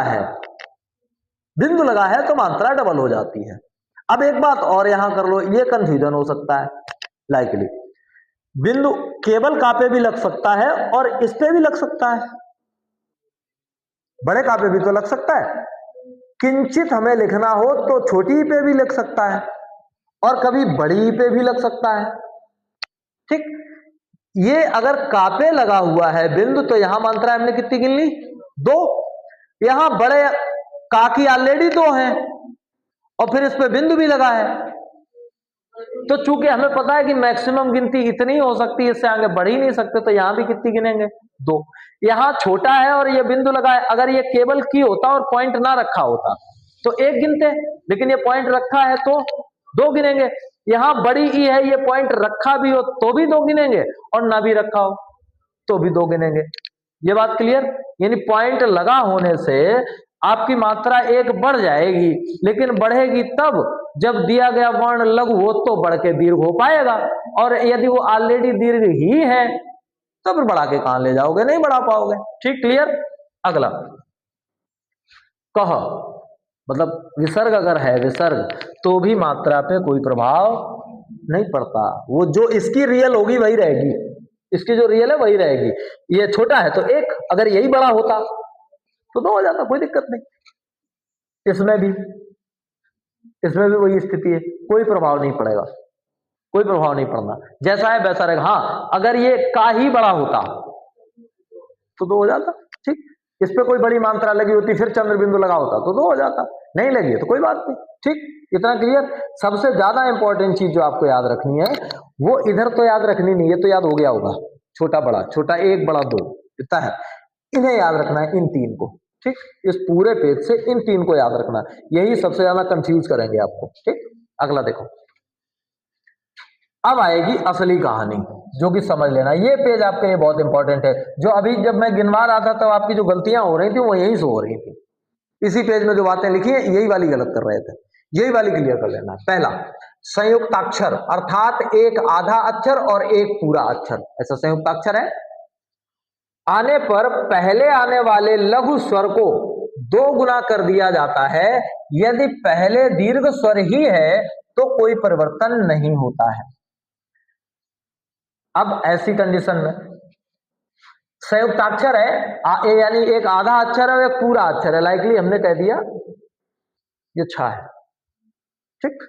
है तो मात्रा डबल हो जाती है। अब एक बात और यहां कर लो, ये कंफ्यूजन हो सकता है, लाइकली बिंदु केवल का पे भी लग सकता है और इस पे भी लग सकता है, बड़े का पे भी तो लग सकता है, किंचित हमें लिखना हो तो छोटी पे भी लग सकता है और कभी बड़ी पे भी लग सकता है, ठीक। ये अगर कापे लगा हुआ है बिंदु तो यहां मात्रा हमने कितनी गिन ली? 2। यहां बड़े का की ऑलरेडी 2 है और फिर इस पे बिंदु भी लगा है, तो चूंकि हमें पता है कि मैक्सिमम गिनती इतनी हो सकती है, इससे आगे बढ़ ही नहीं सकते, तो यहां भी कितनी गिनेंगे? 2। यहां छोटा है और ये बिंदु लगा है, अगर ये केवल की होता और पॉइंट ना रखा होता तो 1 गिनते, लेकिन ये पॉइंट रखा है तो 2 गिनेंगे। यहां बड़ी ई है, ये पॉइंट रखा भी हो तो भी 2 गिनेंगे, और ना भी रखा हो तो भी 2 गिनेंगे। ये बात क्लियर? यानी पॉइंट लगा होने से आपकी मात्रा 1 बढ़ जाएगी, लेकिन बढ़ेगी तब जब दिया गया वर्ण लघु हो तो बढ़ के दीर्घ हो पाएगा, और यदि वो ऑलरेडी दीर्घ ही है तो फिर बढ़ा के कहां ले जाओगे? नहीं बढ़ा पाओगे। ठीक, क्लियर? अगला कह, मतलब विसर्ग अगर है विसर्ग, तो भी मात्रा पे कोई प्रभाव नहीं पड़ता, वो जो इसकी रियल होगी वही रहेगी, इसकी जो रियल है वही रहेगी। ये छोटा है तो 1, अगर यही बड़ा होता तो 2 हो जाता, कोई दिक्कत नहीं। इसमें भी वही स्थिति है, कोई प्रभाव नहीं पड़ेगा, कोई प्रभाव नहीं पड़ना, जैसा है वैसा रहेगा। हाँ, अगर ये का ही बड़ा होता तो 2 हो जाता। ठीक, इस पे कोई बड़ी मात्रा लगी होती, फिर चंद्र बिंदु लगा होता तो 2 हो जाता, नहीं लगी है तो कोई बात नहीं। ठीक, इतना क्लियर? सबसे ज्यादा इंपॉर्टेंट चीज जो आपको याद रखनी है वो इधर तो याद रखनी नहीं, ये तो याद हो गया होगा, छोटा बड़ा, छोटा 1 बड़ा 2, इतना है, इन्हें याद रखना है, इन 3 को। ठीक, इस पूरे पेज से इन 3 को याद रखना, यही सबसे ज्यादा कंफ्यूज करेंगे आपको। ठीक, अगला देखो, अब आएगी असली कहानी, जो कि समझ लेना, ये पेज आपके लिए बहुत इंपॉर्टेंट है। जो अभी जब मैं गिनवा रहा था तो आपकी जो गलतियां हो रही थी वो यही से हो रही थी, इसी पेज में जो बातें लिखी है यही वाली गलत कर रहे थे, यही वाली क्लियर कर लेना। पहला, संयुक्ताक्षर, अर्थात एक आधा अक्षर और एक पूरा अक्षर, ऐसा संयुक्ताक्षर है। आने पर पहले आने वाले लघु स्वर को 2 गुना कर दिया जाता है, यदि पहले दीर्घ स्वर ही है तो कोई परिवर्तन नहीं होता है। अब ऐसी कंडीशन में संयुक्ताक्षर है, यानी एक आधा अक्षर है और एक पूरा अक्षर है, लाइकली हमने कह दिया ये छा है। ठीक,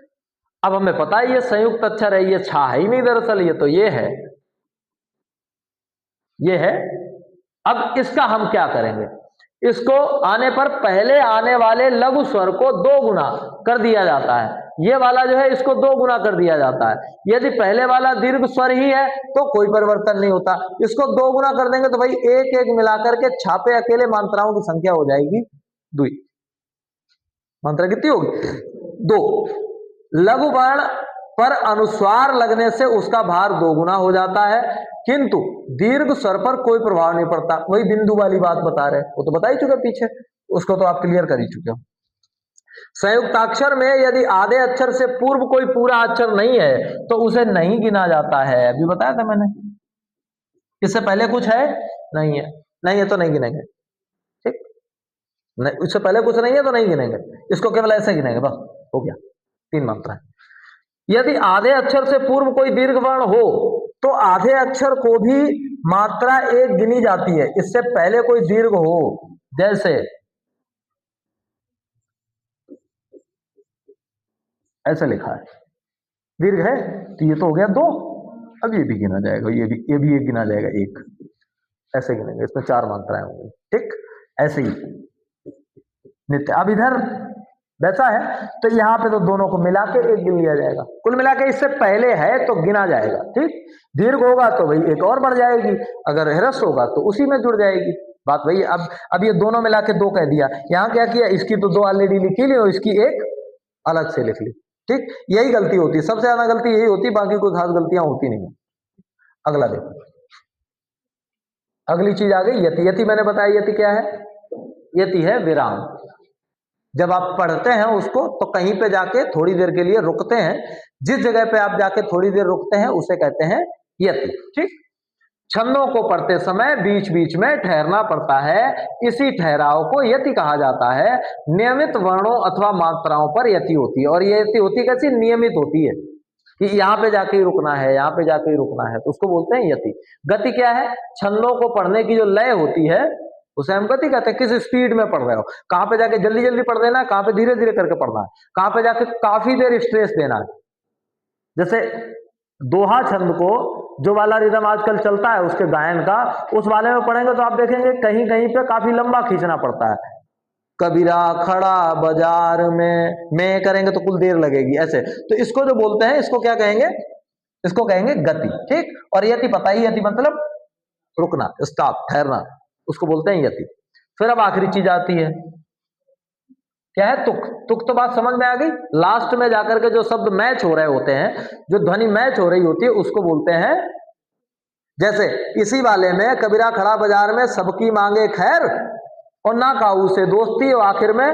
अब हमें पता है ये संयुक्त अक्षर है, ये छा है ही नहीं दरअसल, ये तो ये है, ये है। अब इसका हम क्या करेंगे? इसको आने पर पहले आने वाले लघु स्वर को 2 गुना कर दिया जाता है, ये वाला जो है इसको 2 गुना कर दिया जाता है। यदि पहले वाला दीर्घ स्वर ही है तो कोई परिवर्तन नहीं होता, इसको 2 गुना कर देंगे तो भाई 1 मिलाकर के छापे अकेले मात्राओं की संख्या हो जाएगी 2। मात्रा कितनी होगी? 2। लघु वर्ण पर अनुस्वार लगने से उसका भार 2 गुना हो जाता है, किंतु दीर्घ स्वर पर कोई प्रभाव नहीं पड़ता। वही बिंदु वाली बात बता रहे, वो तो बता ही चुके पीछे, उसको तो आप क्लियर कर ही चुके हो। संयुक्ताक्षर में यदि आधे अक्षर से पूर्व कोई पूरा अक्षर नहीं है तो उसे नहीं गिना जाता है, अभी बताया था मैंने। इससे पहले कुछ है? नहीं है, नहीं है तो नहीं गिनेंगे। ठीक, नहीं, इससे पहले कुछ नहीं है तो नहीं गिनेंगे, इसको केवल ऐसे गिनेंगे, बस हो गया, 3 मात्रा है। यदि आधे अक्षर से पूर्व कोई दीर्घ वर्ण हो तो आधे अक्षर को भी मात्रा 1 गिनी जाती है, इससे पहले कोई दीर्घ हो, जैसे ऐसे लिखा है, दीर्घ है तो ये तो हो गया 2, अब ये भी गिना जाएगा, ये भी 1 गिना जाएगा, 1 ऐसे गिनेंगे, इसमें 4 मात्राएं होंगी। ठीक, ऐसे ही नित्य। अब इधर वैसा है तो यहाँ पे तो दोनों को मिला के 1 गिन लिया जाएगा, कुल मिला के इससे पहले है तो गिना जाएगा। ठीक, दीर्घ होगा तो भाई 1 और बढ़ जाएगी, अगर ह्रस्व होगा तो उसी में जुड़ जाएगी बात। वही अब ये दोनों मिला के 2 कह दिया, यहाँ क्या किया, इसकी तो 2 ऑलरेडी लिखी ली और इसकी 1 अलग से लिख ली। ठीक, यही गलती होती है, सबसे ज्यादा गलती यही होती, बाकी कोई खास गलतियां होती नहीं। अगला देखो, अगली चीज आ गई यति। यति मैंने बताया, यति क्या है? यति है विराम। जब आप पढ़ते हैं उसको तो कहीं पे जाके थोड़ी देर के लिए रुकते हैं, जिस जगह पे आप जाके थोड़ी देर रुकते हैं उसे कहते हैं यति। ठीक, छंदों को पढ़ते समय बीच बीच में ठहरना पड़ता है, इसी ठहराव को यति कहा जाता है। नियमित वर्णों अथवा मात्राओं पर यति होती है, और ये यति होती कैसी? नियमित होती है, कि यहाँ पे जाके ही रुकना है, यहाँ पे जाके ही रुकना है, तो उसको बोलते हैं यति। गति क्या है? छंदों को पढ़ने की जो लय होती है उसे हम गति कहते हैं। किस स्पीड में पढ़ रहे हो, कहाँ पे जाके जल्दी जल्दी पढ़ देना है, कहाँ पे धीरे धीरे करके पढ़ना है, कहाँ पे जाके काफी देर स्ट्रेस देना है। जैसे दोहा छंद को जो वाला रिदम आजकल चलता है उसके गायन का, उस वाले में पढ़ेंगे तो आप देखेंगे कहीं कहीं पे काफी लंबा खींचना पड़ता है, कबीरा खड़ा बाजार में करेंगे तो कुल देर लगेगी ऐसे। तो इसको जो बोलते हैं इसको क्या कहेंगे, इसको कहेंगे गति। ठीक, और यति पता ही, यति मतलब रुकना, स्टॉप, ठहरना, उसको बोलते हैं यति। फिर अब आखिरी चीज आती है, क्या है, तुक। तुक तो बात समझ में आ गई। लास्ट में जाकर के जो शब्द मैच हो रहे होते हैं, जो ध्वनि मैच हो रही होती है, उसको बोलते हैं, जैसे इसी वाले में कबीरा खड़ा बाजार में सबकी मांगे खैर और ना काहू से दोस्ती और आखिर में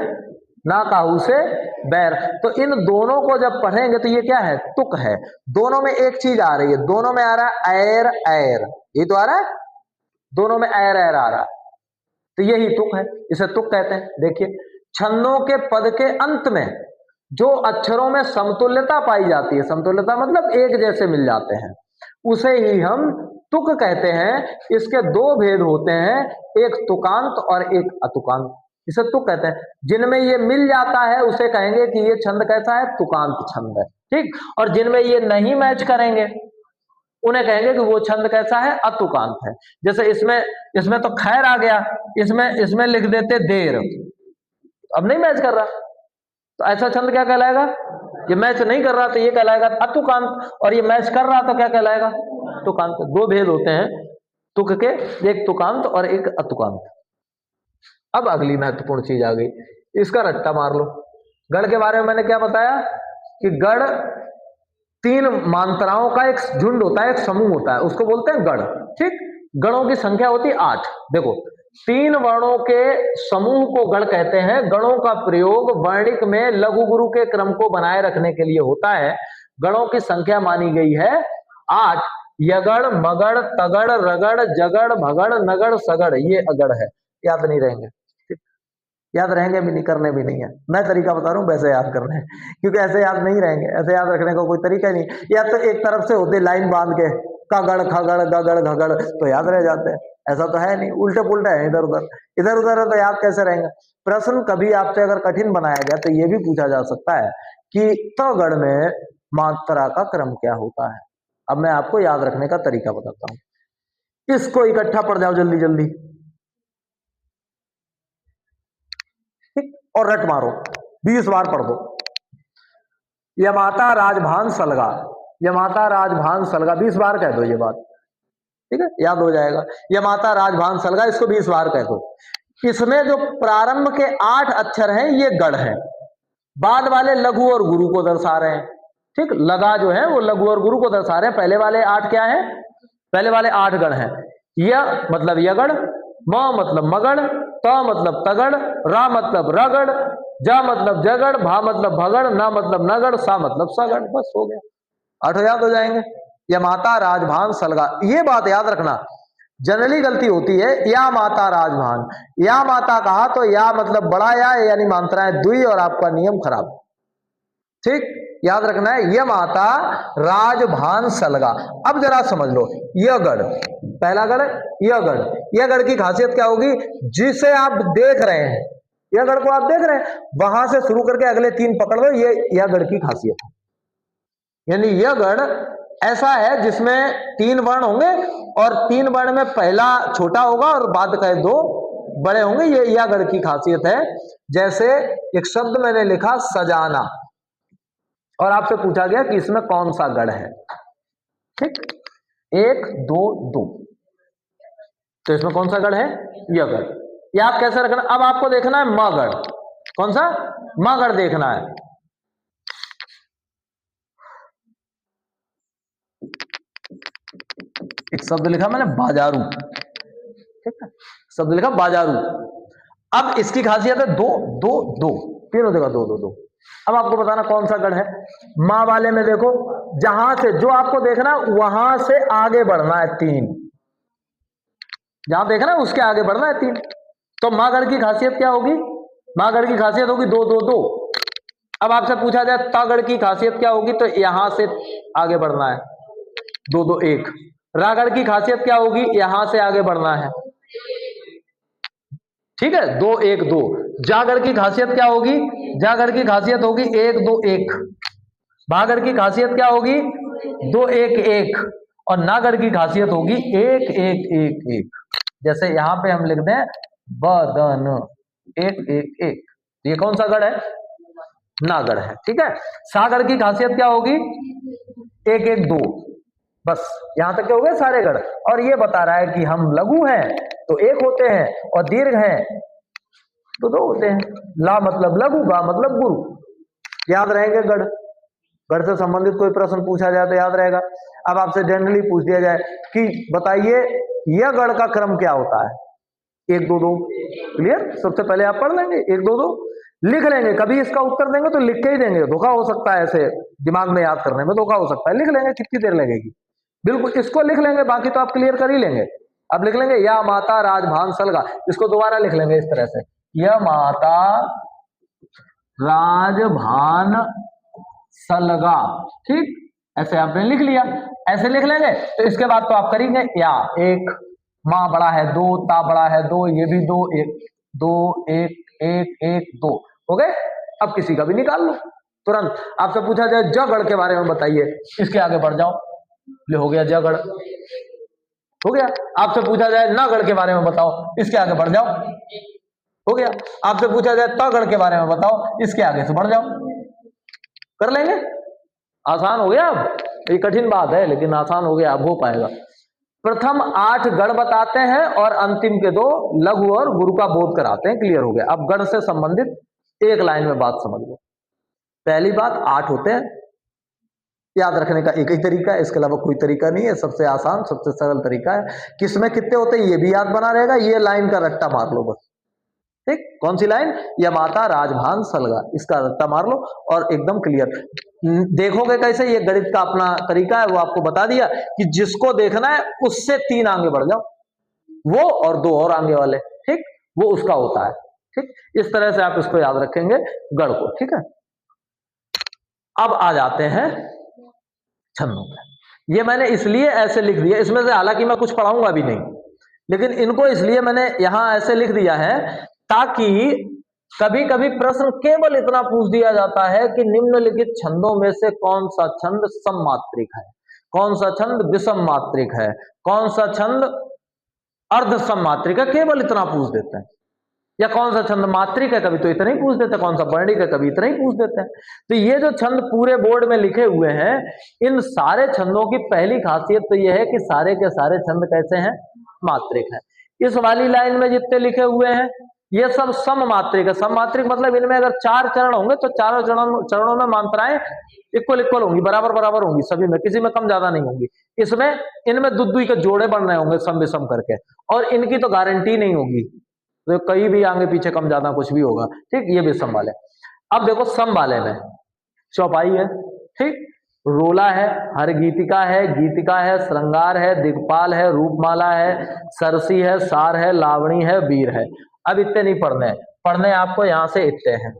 ना काहू से बैर। तो इन दोनों को जब पढ़ेंगे तो ये क्या है, तुक है। दोनों में एक चीज आ रही है, दोनों में आ रहा है एर एर, ये तो आ रहा है, दोनों में एर एर आ रहा है, तो यही तुक है, इसे तुक कहते हैं। देखिए, छंदों के पद के अंत में जो अक्षरों में समतुल्यता पाई जाती है, समतुल्यता मतलब एक जैसे मिल जाते हैं, उसे ही हम तुक कहते हैं। इसके दो भेद होते हैं, एक तुकांत और एक अतुकांत, इसे तुक कहते हैं। जिनमें ये मिल जाता है उसे कहेंगे कि ये छंद कैसा है, तुकांत छंद है। ठीक, और जिनमें ये नहीं मैच करेंगे उन्हें कहेंगे कि वो छंद कैसा है, अतुकांत है। जैसे इसमें तो खैर आ गया, इसमें लिख देते देर, अब नहीं मैच कर रहा, तो ऐसा छंद क्या कहलाएगा, ये मैच नहीं कर रहा तो ये कहलाएगा अतुकांत, और ये मैच कर रहा तो क्या कहलाएगा, तुकांत। दो भेद होते हैं तुक के, एक तुकांत और एक अतुकांत। अब अगली महत्वपूर्ण चीज आ गई, इसका रट्टा मार लो। गढ़ के बारे में मैंने क्या बताया कि गढ़ तीन मात्राओं का एक झुंड होता है, एक समूह होता है, उसको बोलते हैं गढ़। ठीक, गणों की संख्या होती है 8। देखो, 3 वर्णों के समूह को गण कहते हैं। गणों का प्रयोग वर्णिक में लघु गुरु के क्रम को बनाए रखने के लिए होता है। गणों की संख्या मानी गई है 8। यगड़, मगड़, तगड़, रगड़, जगड़, भगड़, नगड़, सगड़, ये अगड़ है। याद नहीं रहेंगे, याद रहेंगे भी नहीं, करने भी नहीं है। मैं तरीका बता रहा हूं वैसे याद करने हैं, क्योंकि ऐसे याद नहीं रहेंगे, ऐसे याद रखने का कोई तरीका नहीं। या तो एक तरफ से होते लाइन बांध के कगड़ खगड़ गगड़ घगड़, तो याद रह जाते हैं। ऐसा तो है नहीं, उल्टे पुल्टे है, इधर उधर इधर उधर है, तो याद कैसे रहेंगे। प्रश्न कभी आपसे अगर कठिन बनाया गया तो ये भी पूछा जा सकता है कि तगड़ में मात्रा का क्रम क्या होता है। अब मैं आपको याद रखने का तरीका बताता हूं, इसको इकट्ठा पढ़ जाओ जल्दी जल्दी, ठीक, और रट मारो, 20 बार पढ़ दो। यमाता राजभान सलगा, यमाता राजभान सलगा, 20 बार कह दो ये बात, ठीक है, याद हो जाएगा। यमाता राजभान सलगा, इसको 20 बार कह दो। इसमें जो प्रारंभ के 8 अक्षर हैं ये गढ़ हैं, बाद वाले लघु और गुरु को दर्शा रहे हैं। ठीक, लगा जो है वो लघु और गुरु को दर्शा रहे हैं। पहले वाले 8 क्या है, पहले वाले 8 गढ़ हैं। य मतलब यगड़, म मतलब मगड़, त मतलब तगड़, रा मतलब रगड़, जा मतलब जगड़, भा मतलब भगड़, ना मतलब नगड़, सा मतलब सगड़। बस हो गया, 8 याद हो जाएंगे। यमाता राजभान सलगा, ये बात याद रखना, जनरली गलती होती है। या माता राजभान, या माता कहा तो या मतलब बड़ा या, यानी मात्राएं दुई, और आपका नियम खराब। ठीक, याद रखना है, यह माता राजभान सलगा। अब जरा समझ लो, यह गढ़, पहला गढ़ यह गढ़, यह गढ़ की खासियत क्या होगी, जिसे आप देख रहे हैं, यह गढ़ को आप देख रहे हैं, वहां से शुरू करके अगले 3 पकड़ लो, ये यह गढ़ की खासियत है। यानी यह गढ़ ऐसा है जिसमें 3 वर्ण होंगे, और 3 वर्ण में पहला छोटा होगा और बाद का 2 बड़े होंगे, ये यह गढ़ की खासियत है। जैसे एक शब्द मैंने लिखा सजाना, और आपसे पूछा गया कि इसमें कौन सा गढ़ है। ठीक, 1 2 2, तो इसमें कौन सा गढ़ है, यह गढ़। ये आप कैसे रखना, अब आपको देखना है मगढ़, कौन सा, मगढ़ देखना है। एक शब्द लिखा मैंने बाजारू, ठीक है, शब्द लिखा बाजारू। अब इसकी खासियत है 2 2 2, तीनों जगह 2 2 2। अब आपको बताना कौन सा गढ़ है। माँ वाले में देखो, जहां से जो आपको देखना वहां से आगे बढ़ना है 3, जहां देखना उसके आगे बढ़ना है 3। तो माँ गढ़ की खासियत क्या होगी, माँ गढ़ की खासियत होगी 2 2 2। अब आपसे पूछा जाए तागढ़ की खासियत क्या होगी, तो यहां से आगे बढ़ना है 2 2 1। रागढ़ की खासियत क्या होगी, यहां से आगे बढ़ना है, ठीक है, 2 1 2। जागढ़ की खासियत क्या होगी, जागढ़ की खासियत होगी 1 2 1। भागढ़ की खासियत क्या होगी, 2 1 1। और नागढ़ की खासियत होगी 1 1 1 1। जैसे यहां पे हम लिख दें बदन, एक एक एक, ये कौन सा गढ़ है? नागढ़ है। ठीक है, सागढ़ की खासियत क्या होगी? एक एक दो, बस यहां तक क्या हो गए सारे गढ़। और ये बता रहा है कि हम लघु हैं तो एक होते हैं और दीर्घ हैं तो दो होते हैं। ला मतलब लघु, गा मतलब गुरु, याद रहेंगे गढ़। गढ़ से संबंधित कोई प्रश्न पूछा जाए तो याद रहेगा। अब आपसे जनरली पूछ दिया जाए कि बताइए यह गढ़ का क्रम क्या होता है? एक दो दो, क्लियर? सबसे पहले आप पढ़ लेंगे एक दो दो, लिख लेंगे। कभी इसका उत्तर देंगे तो लिख के ही देंगे, धोखा हो सकता है, ऐसे दिमाग में याद करने में धोखा हो सकता है। लिख लेंगे, कितनी देर लगेगी? बिल्कुल इसको लिख लेंगे, बाकी तो आप क्लियर कर ही लेंगे। अब लिख लेंगे या माता राजभान सलगा, इसको दोबारा लिख लेंगे इस तरह से, या माता राजभान सलगा। ठीक, ऐसे आपने लिख लिया, ऐसे लिख लेंगे। तो इसके बाद तो आप करेंगे या एक, माँ बड़ा है दो, ता बड़ा है दो, ये भी दो, एक दो, एक एक एक दो, हो गए। अब किसी का भी निकाल लो तुरंत। आपसे पूछा जाए जगढ़ के बारे में बताइए, इसके आगे बढ़ जाओ, ले हो गया जगढ़, हो गया। आपसे पूछा जाए नागढ़ के बारे में बताओ, इसके आगे बढ़ जाओ, हो गया। आपसे पूछा जाए तागढ़ के बारे में बताओ, इसके आगे से बढ़ जाओ, कर लेंगे। आसान हो गया। अब ये कठिन बात है लेकिन आसान हो गया, अब हो पाएगा। प्रथम 8 गढ़ बताते हैं और अंतिम के 2 लघु और गुरु का बोध कराते हैं। क्लियर हो गया। अब गढ़ से संबंधित एक लाइन में बात समझ लो। पहली बात, 8 होते हैं, याद रखने का एक ही तरीका है, इसके अलावा कोई तरीका नहीं है। सबसे आसान सबसे सरल तरीका है। किसमें कितने होते हैं ये भी याद बना रहेगा, ये लाइन का रट्टा मार लो बस। ठीक, कौन सी लाइन? या माता राजभान सलगा, इसका रट्टा मार लो और एकदम क्लियर। देखोगे कैसे? ये गणित का अपना तरीका है, वो आपको बता दिया कि जिसको देखना है उससे 3 आगे बढ़ जाओ, वो और 2 और आगे वाले, ठीक, वो उसका होता है। ठीक, इस तरह से आप इसको याद रखेंगे गढ़ को। ठीक है, अब आ जाते हैं छंदों पे। ये मैंने इसलिए ऐसे लिख दिया, इसमें से हालांकि मैं कुछ पढ़ाऊंगा भी नहीं, लेकिन इनको इसलिए मैंने यहां ऐसे लिख दिया है ताकि कभी कभी प्रश्न केवल इतना पूछ दिया जाता है कि निम्नलिखित छंदों में से कौन सा छंद सममात्रिक है, कौन सा छंद विषम मात्रिक है, कौन सा छंद अर्ध सममात्रिक है, केवल इतना पूछ देते हैं। या कौन सा छंद मात्रिक है, कभी तो इतना ही पूछ देते हैं, कौन सा वर्णिक है, कभी इतना ही पूछ देते हैं। तो ये जो छंद पूरे बोर्ड में लिखे हुए हैं, इन सारे छंदों की पहली खासियत तो ये है कि सारे के सारे छंद कैसे हैं? मात्रिक है। इस वाली लाइन में जितने लिखे हुए हैं ये सब सममात्रिक है। सममात्रिक मतलब इनमें अगर 4 चरण होंगे तो चारों चरणों में मात्राएं इक्वल इक्वल होंगी, बराबर बराबर होंगी, सभी में, किसी में कम ज्यादा नहीं होंगी। इसमें इनमें दुई के जोड़े बन रहे होंगे सम विषम करके, और इनकी तो गारंटी नहीं होगी, तो कहीं भी आगे पीछे कम ज्यादा कुछ भी होगा। ठीक, ये भी सम वाले। अब देखो सम वाले में चौपाई है, ठीक, रोला है, हर गीतिका है, श्रृंगार है, दिग्पाल है, रूपमाला है, सरसी है, सार है, लावणी है, वीर है। अब इतने नहीं पढ़ने आपको यहां से इतने हैं,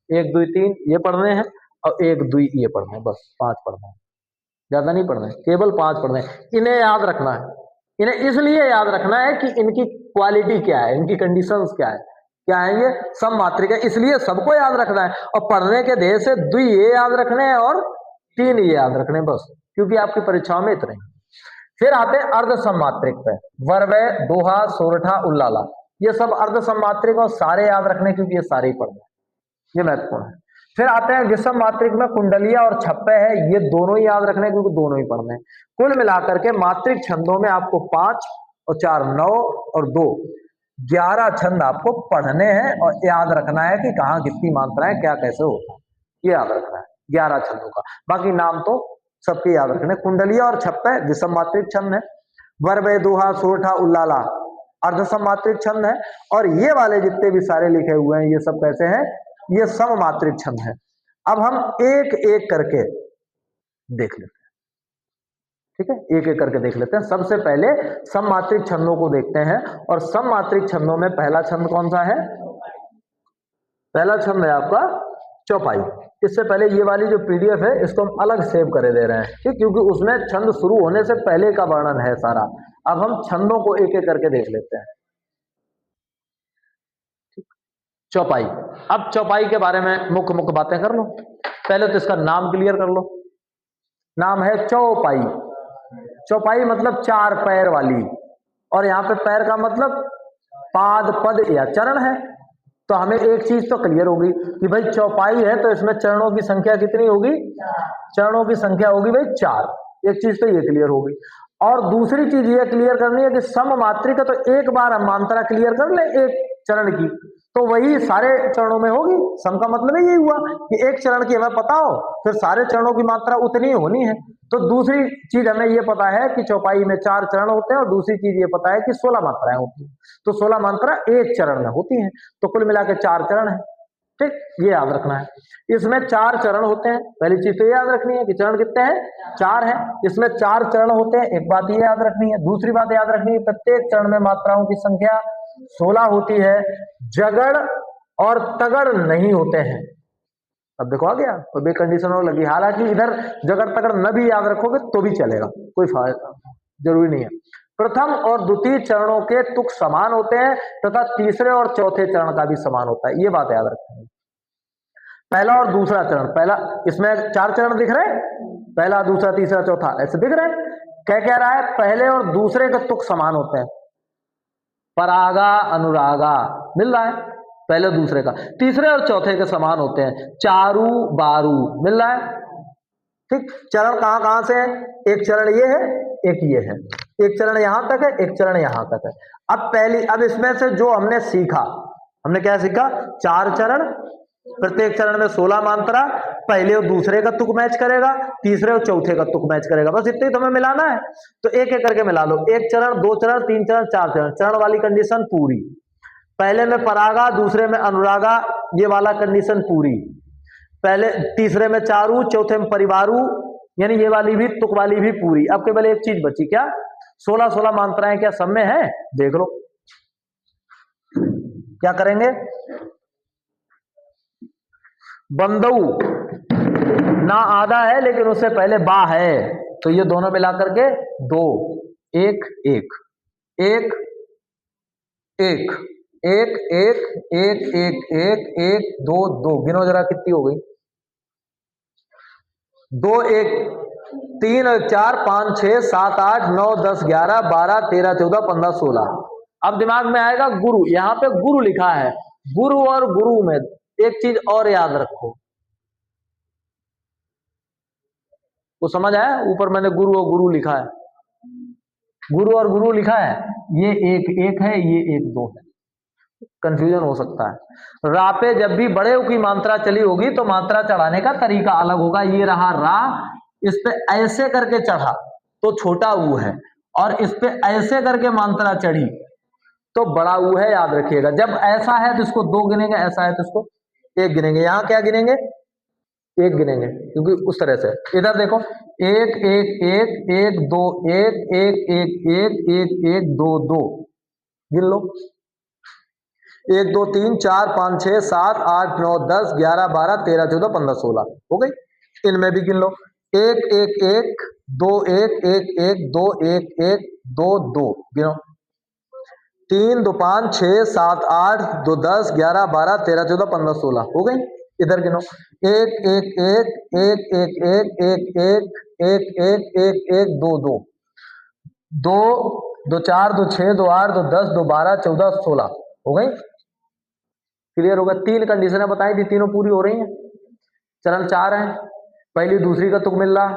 1 2 3 ये पढ़ने हैं और 1 2 ये पढ़ने हैं, बस 5 पढ़ने हैं, ज्यादा नहीं पढ़ने, केवल 5 पढ़ने हैं। इन्हें याद रखना है, इन्हें इसलिए याद रखना है कि इनकी क्वालिटी क्या है, इनकी कंडीशंस क्या है, ये सम मात्रिक है, इसलिए सबको याद रखना है। और पढ़ने के ध्येय से 2 ये याद रखने हैं और 3 ये याद रखने, बस, क्योंकि आपकी परीक्षाओं में इतने। फिर आते हैं अर्ध सममात्रिक पे, वर्वय, दोहा, सोरठा, उल्लाला, ये सब अर्ध सममात्रिक और सारे याद रखने, क्योंकि ये सारे ही पढ़ने, ये महत्वपूर्ण है। फिर आते हैं विषम मात्रिक में कुंडलिया और छप्पे है, ये दोनों ही याद रखने, क्योंकि दोनों ही पढ़ने हैं। कुल मिलाकर के मात्रिक छंदों में आपको 5 और 4 9 और 2 11 छंद आपको पढ़ने हैं और याद रखना है कि कहाँ कितनी मात्राएं क्या कैसे होता है, ये याद रखना है 11 छंदों का। बाकी नाम तो सबके याद रखने। कुंडलिया और छप्पे विषम मात्रिक छंद है, वर्वय, दोहा, सोरठा, उल्लाला अर्ध सममात्रिक छंद है, और ये वाले जितने भी सारे लिखे हुए हैं ये सब कैसे हैं? ये सममात्रिक छंद है। अब हम एक एक करके देख लेते हैं, ठीक है, एक एक करके देख लेते हैं। सबसे पहले सममात्रिक छंदों को देखते हैं, और सममात्रिक छंदों में पहला छंद कौन सा है? पहला छंद है आपका चौपाई। इससे पहले ये वाली जो पीडीएफ है इसको हम अलग सेव करे दे रहे हैं, ठीक, क्योंकि उसमें छंद शुरू होने से पहले का वर्णन है सारा। अब हम छंदों को एक एक करके देख लेते हैं। चौपाई, अब चौपाई के बारे में मुख्य मुख्य बातें कर लो। पहले तो इसका नाम क्लियर कर लो, नाम है चौपाई। चौपाई मतलब 4 पैर वाली, और यहाँ पे पैर का मतलब पाद पद या चरण है। तो हमें एक चीज तो क्लियर होगी कि भाई चौपाई है तो इसमें चरणों की संख्या कितनी होगी, चरणों की संख्या होगी भाई 4। एक चीज तो ये क्लियर होगी। और दूसरी चीज ये क्लियर करनी है कि सममात्रिका, तो एक बार हम मात्रा क्लियर कर ले एक चरण की तो वही सारे चरणों में होगी। सम का मतलब यही हुआ कि एक चरण की हमें पता हो फिर सारे चरणों की मात्रा उतनी होनी है। तो दूसरी चीज हमें ये पता है कि चौपाई में 4 चरण होते हैं और दूसरी चीज ये पता है कि 16 मात्राएं होती हैं। तो 16 मात्रा एक चरण में होती हैं, तो कुल मिला के 4 चरण है। ठीक, ये याद रखना है। इसमें 4 चरण होते हैं। पहली चीज तो याद रखनी है कि चरण कितने हैं, 4 है। इसमें 4 चरण होते हैं, एक बात ये याद रखनी है। दूसरी बात याद रखनी है प्रत्येक चरण में मात्राओं की संख्या 16 होती है, जगड़ और तगड़ नहीं होते हैं। अब देखो आ गया, और बे कंडीशन और लगी। हालांकि इधर जगड़ तगड़ न भी याद रखोगे तो भी चलेगा, कोई फायदा जरूरी नहीं है। प्रथम और द्वितीय चरणों के तुक समान होते हैं तथा तीसरे और चौथे चरण का भी समान होता है, ये बात याद रखनी है। पहला और दूसरा चरण, पहला इसमें 4 चरण दिख रहे हैं, पहला दूसरा तीसरा चौथा ऐसे दिख रहे हैं। क्या कह रहा है, पहले और दूसरे के तुक समान होते हैं। परागा अनुरागा मिल रहा है पहले दूसरे का, तीसरे और चौथे के समान होते हैं। चारू बारू मिल रहा है। ठीक, चरण कहां कहां से है, एक चरण ये है, एक ये है, एक चरण यहां तक है, एक चरण यहां तक है। अब इसमें से जो हमने सीखा, हमने क्या सीखा, 4 चरण, प्रत्येक चरण में 16 मात्रा, पहले और दूसरे का तुक मैच करेगा, तीसरे और चौथे का तुक मैच करेगा, बस इतने ही तुम्हें मिलाना है। तो एक एक करके मिला लो, एक चरण, 2 चरण, 3 चरण, 4 चरण, चरण वाली कंडीशन पूरी। पहले में परागा, दूसरे में अनुरागा, ये वाला कंडीशन पूरी। पहले तीसरे में चारू, चौथे में परिवारू, यानी ये वाली भी तुक वाली भी पूरी। अब केवल एक चीज बची, क्या, 16 मात्राएं क्या सब में है, देख लो क्या करेंगे। बंदऊ ना आधा है लेकिन उससे पहले बा है, तो ये दोनों मिलाकर के 2, 1 1 1 1 1 1 1 1 1 1 2 2, गिनो जरा कितनी हो गई, 2 1 3 4 5 6 7 8 9 10 11 12 13 14 15 16। अब दिमाग में आएगा गुरु, यहां पे गुरु लिखा है, गुरु और गुरु में एक चीज और याद रखो, वो समझ आया, ऊपर मैंने गुरु और गुरु लिखा है, गुरु और गुरु लिखा है, ये 1 1 है, ये 1 2 है, कंफ्यूजन हो सकता है। रा पे जब भी बड़े की मात्रा चली होगी तो मात्रा चढ़ाने का तरीका अलग होगा। ये रहा रा, इस पे ऐसे करके चढ़ा तो छोटा ऊ है, और इस पे ऐसे करके मात्रा चढ़ी तो बड़ा ऊ है, याद रखिएगा। जब ऐसा है तो इसको 2 गिनेंगे, ऐसा है तो इसको 1 गिनेंगे। यहां क्या गिनेंगे, 1 गिनेंगे, क्योंकि उस तरह से। इधर देखो 1 1 1 1 2 1 1 1 1 1 1 2 2, गिन लो, 1 2 3 4 5 6 7 8 9 10 11 12 13 14 15 16 हो गई। इनमें भी गिन लो, 1 1 1 2 1 1 1 2 1 1 2 2, गिनो, 3 2 5 6 7 8 2 10 11 12 13 14 15 16 हो गई। इधर गिनो, 1 1 1 1 1 1 1 1 1 1 1 1 2 2 2 2 4 2 6 2 8 2 10 2 12 14 16 हो गई। क्लियर होगा। 3 कंडीशनें बताई थी, तीनों पूरी हो रही हैं। चरण 4 है, पहली दूसरी का तुक मिल रहा,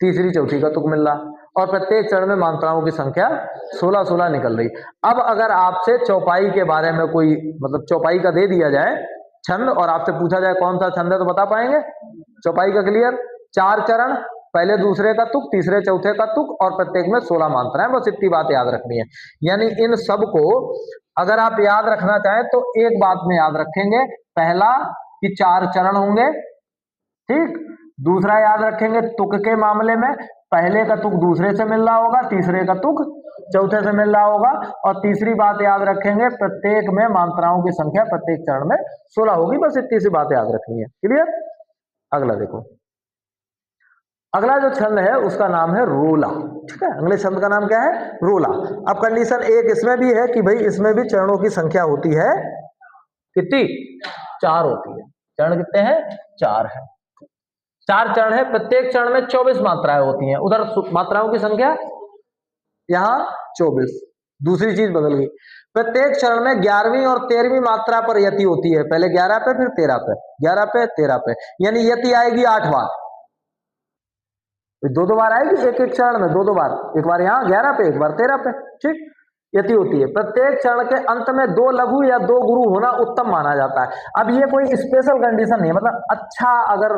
तीसरी चौथी का तुक मिल रहा, और प्रत्येक चरण में मात्राओं की संख्या 16 16 निकल रही। अब अगर आपसे चौपाई के बारे में कोई, मतलब चौपाई का दे दिया जाए छंद और आपसे पूछा जाए कौन सा छंद है, तो बता पाएंगे चौपाई का क्लियर। 4 चरण, पहले दूसरे का तुक, तीसरे चौथे का तुक, और प्रत्येक में 16 मात्राएं, बस इतनी बात याद रखनी है। यानी इन सब को अगर आप याद रखना चाहें तो एक बात में याद रखेंगे, पहला कि 4 चरण होंगे, ठीक। दूसरा याद रखेंगे तुक के मामले में पहले का तुक दूसरे से मिल रहा होगा, तीसरे का तुक चौथे से मिल रहा होगा, और तीसरी बात याद रखेंगे प्रत्येक में मात्राओं की संख्या प्रत्येक चरण में 16 होगी। बस इतनी सी बात याद रखनी है। क्लियर। अगला देखो, अगला जो छंद है उसका नाम है रोला, ठीक है। अगले छंद का नाम क्या है, रोला। अब कंडीशन एक इसमें भी है कि भाई इसमें भी चरणों की संख्या होती है कितनी, 4 होती है। चरण कितने हैं, 4 है। 4 चरण है, प्रत्येक चरण में 24 मात्राएं होती हैं। उधर मात्राओं की संख्या यहाँ 24, दूसरी चीज बदल गई। प्रत्येक चरण में 11वीं और 13वीं मात्रा पर यति होती है, पहले 11 पे फिर 13 पे, 11 पे 13 पे, यानी यति आएगी 8 बार, दो बार आएगी एक एक चरण में, दो बार, एक बार यहाँ 11 पे एक बार 13 पे, ठीक, यति होती है। प्रत्येक चरण के अंत में 2 लघु या 2 गुरु होना उत्तम माना जाता है। अब ये कोई स्पेशल कंडीशन नहीं है, मतलब अच्छा अगर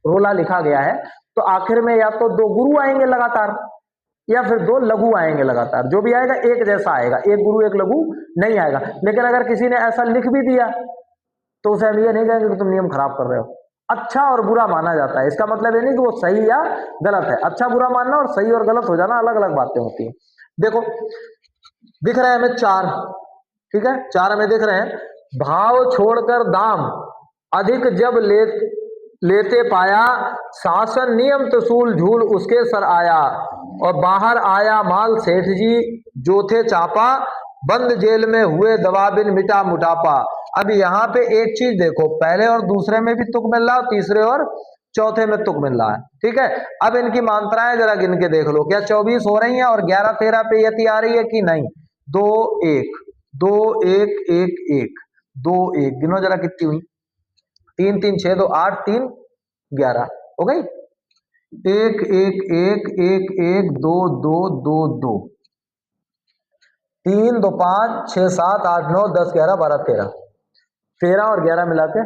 रोला लिखा गया है तो आखिर में या तो 2 गुरु आएंगे लगातार या फिर 2 लघु आएंगे लगातार, जो भी आएगा एक जैसा आएगा, एक गुरु एक लघु नहीं आएगा। लेकिन अगर किसी ने ऐसा लिख भी दिया तो उसे हम ये नहीं कहेंगे कि तुम नियम खराब कर रहे हो। अच्छा और बुरा माना जाता है, इसका मतलब ये नहीं कि वो सही या गलत है। अच्छा बुरा मानना और सही और गलत हो जाना अलग अलग बातें होती हैं। देखो दिख रहे हैं हमें 4, ठीक है, 4 हमें दिख रहे हैं। भाव छोड़कर दाम अधिक जब लेते पाया, शासन नियम त्रिशूल झूल उसके सर आया, और बाहर आया माल सेठ जी जो थे चापा, बंद जेल में हुए दवा बिन मिटा मुटापा। अब यहाँ पे एक चीज देखो, पहले और दूसरे में भी तुक मिल रहा है, तीसरे और चौथे में तुक मिल रहा है, ठीक है। अब इनकी मात्राएं जरा गिन के देख लो, क्या 24 हो रही हैं और 11 13 पे यति आ रही है कि नहीं? 2 1 2 1 1 1 2 1, गिनो जरा कितनी हुई? 3 3 6 2 8 3 11 हो गई। 1 1 1 1 1 2 2 2 2 3 2 5 6 7 8 9 10 11 12 13 13 और 11 मिला के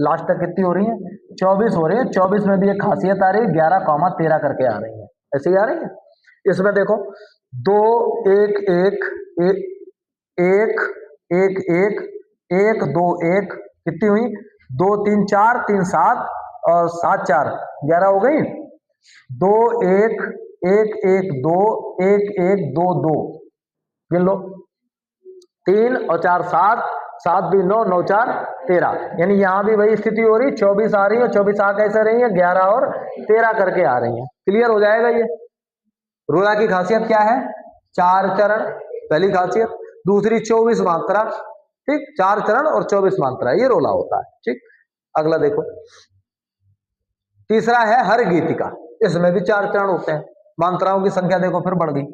लास्ट तक कितनी हो रही है? 24 हो रही है। 24 में भी एक खासियत आ रही है, 11,13 करके आ रही है, ऐसे ही आ रही है। इसमें देखो 2 1 1 1 1 1 1 1 2 1 कितनी हुई? 2 3 4 3 7 और 7 4 11 हो गई। 2 1 1 1 2 1 1 2 2 गिन लो। 3 और 4 7 7 2 9 9 4 13, यानी यहां भी वही स्थिति हो रही, 24 आ रही है, 24 आ कैसे रही है? 11 और 13 करके आ रही है। क्लियर हो जाएगा। ये रोला की खासियत क्या है? 4 चरण, पहली खासियत। दूसरी 24 मात्रा, ठीक, 4 चरण और 24 मात्रा, ये रोला होता है, ठीक। अगला देखो, तीसरा है हर गीतिका, इसमें भी 4 चरण होते हैं। मात्राओं की संख्या देखो फिर बढ़ गई,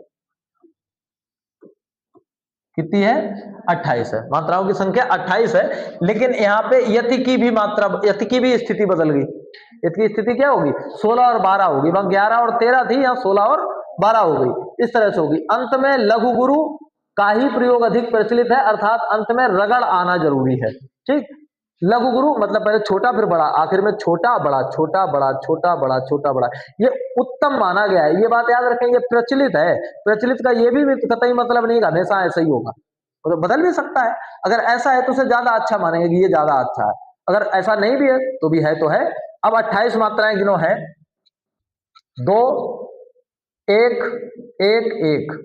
कितनी है? 28 है। मात्राओं की संख्या 28 है, लेकिन यहाँ पे यति की भी मात्रा, यति की भी स्थिति बदल गई। यति की स्थिति क्या होगी? 16 और 12 होगी। वहां 11 और 13 थी, यहाँ 16 और 12 हो गई, इस तरह से होगी। अंत में लघु गुरु का ही प्रयोग अधिक प्रचलित है, अर्थात अंत में रगड़ आना जरूरी है, ठीक। लघु गुरु मतलब पहले छोटा फिर बड़ा, आखिर में छोटा बड़ा छोटा बड़ा छोटा बड़ा छोटा बड़ा, ये उत्तम माना गया है। ये बात याद रखें, ये प्रचलित है। प्रचलित का ये भी कतई मतलब नहीं हमेशा ऐसा ही होगा, तो बदल भी सकता है। अगर ऐसा है तो उसे ज्यादा अच्छा मानेंगे कि ये ज्यादा अच्छा है, अगर ऐसा नहीं भी है तो भी है तो है। अब 28 मात्राएं गिनो है। 2 1 1 1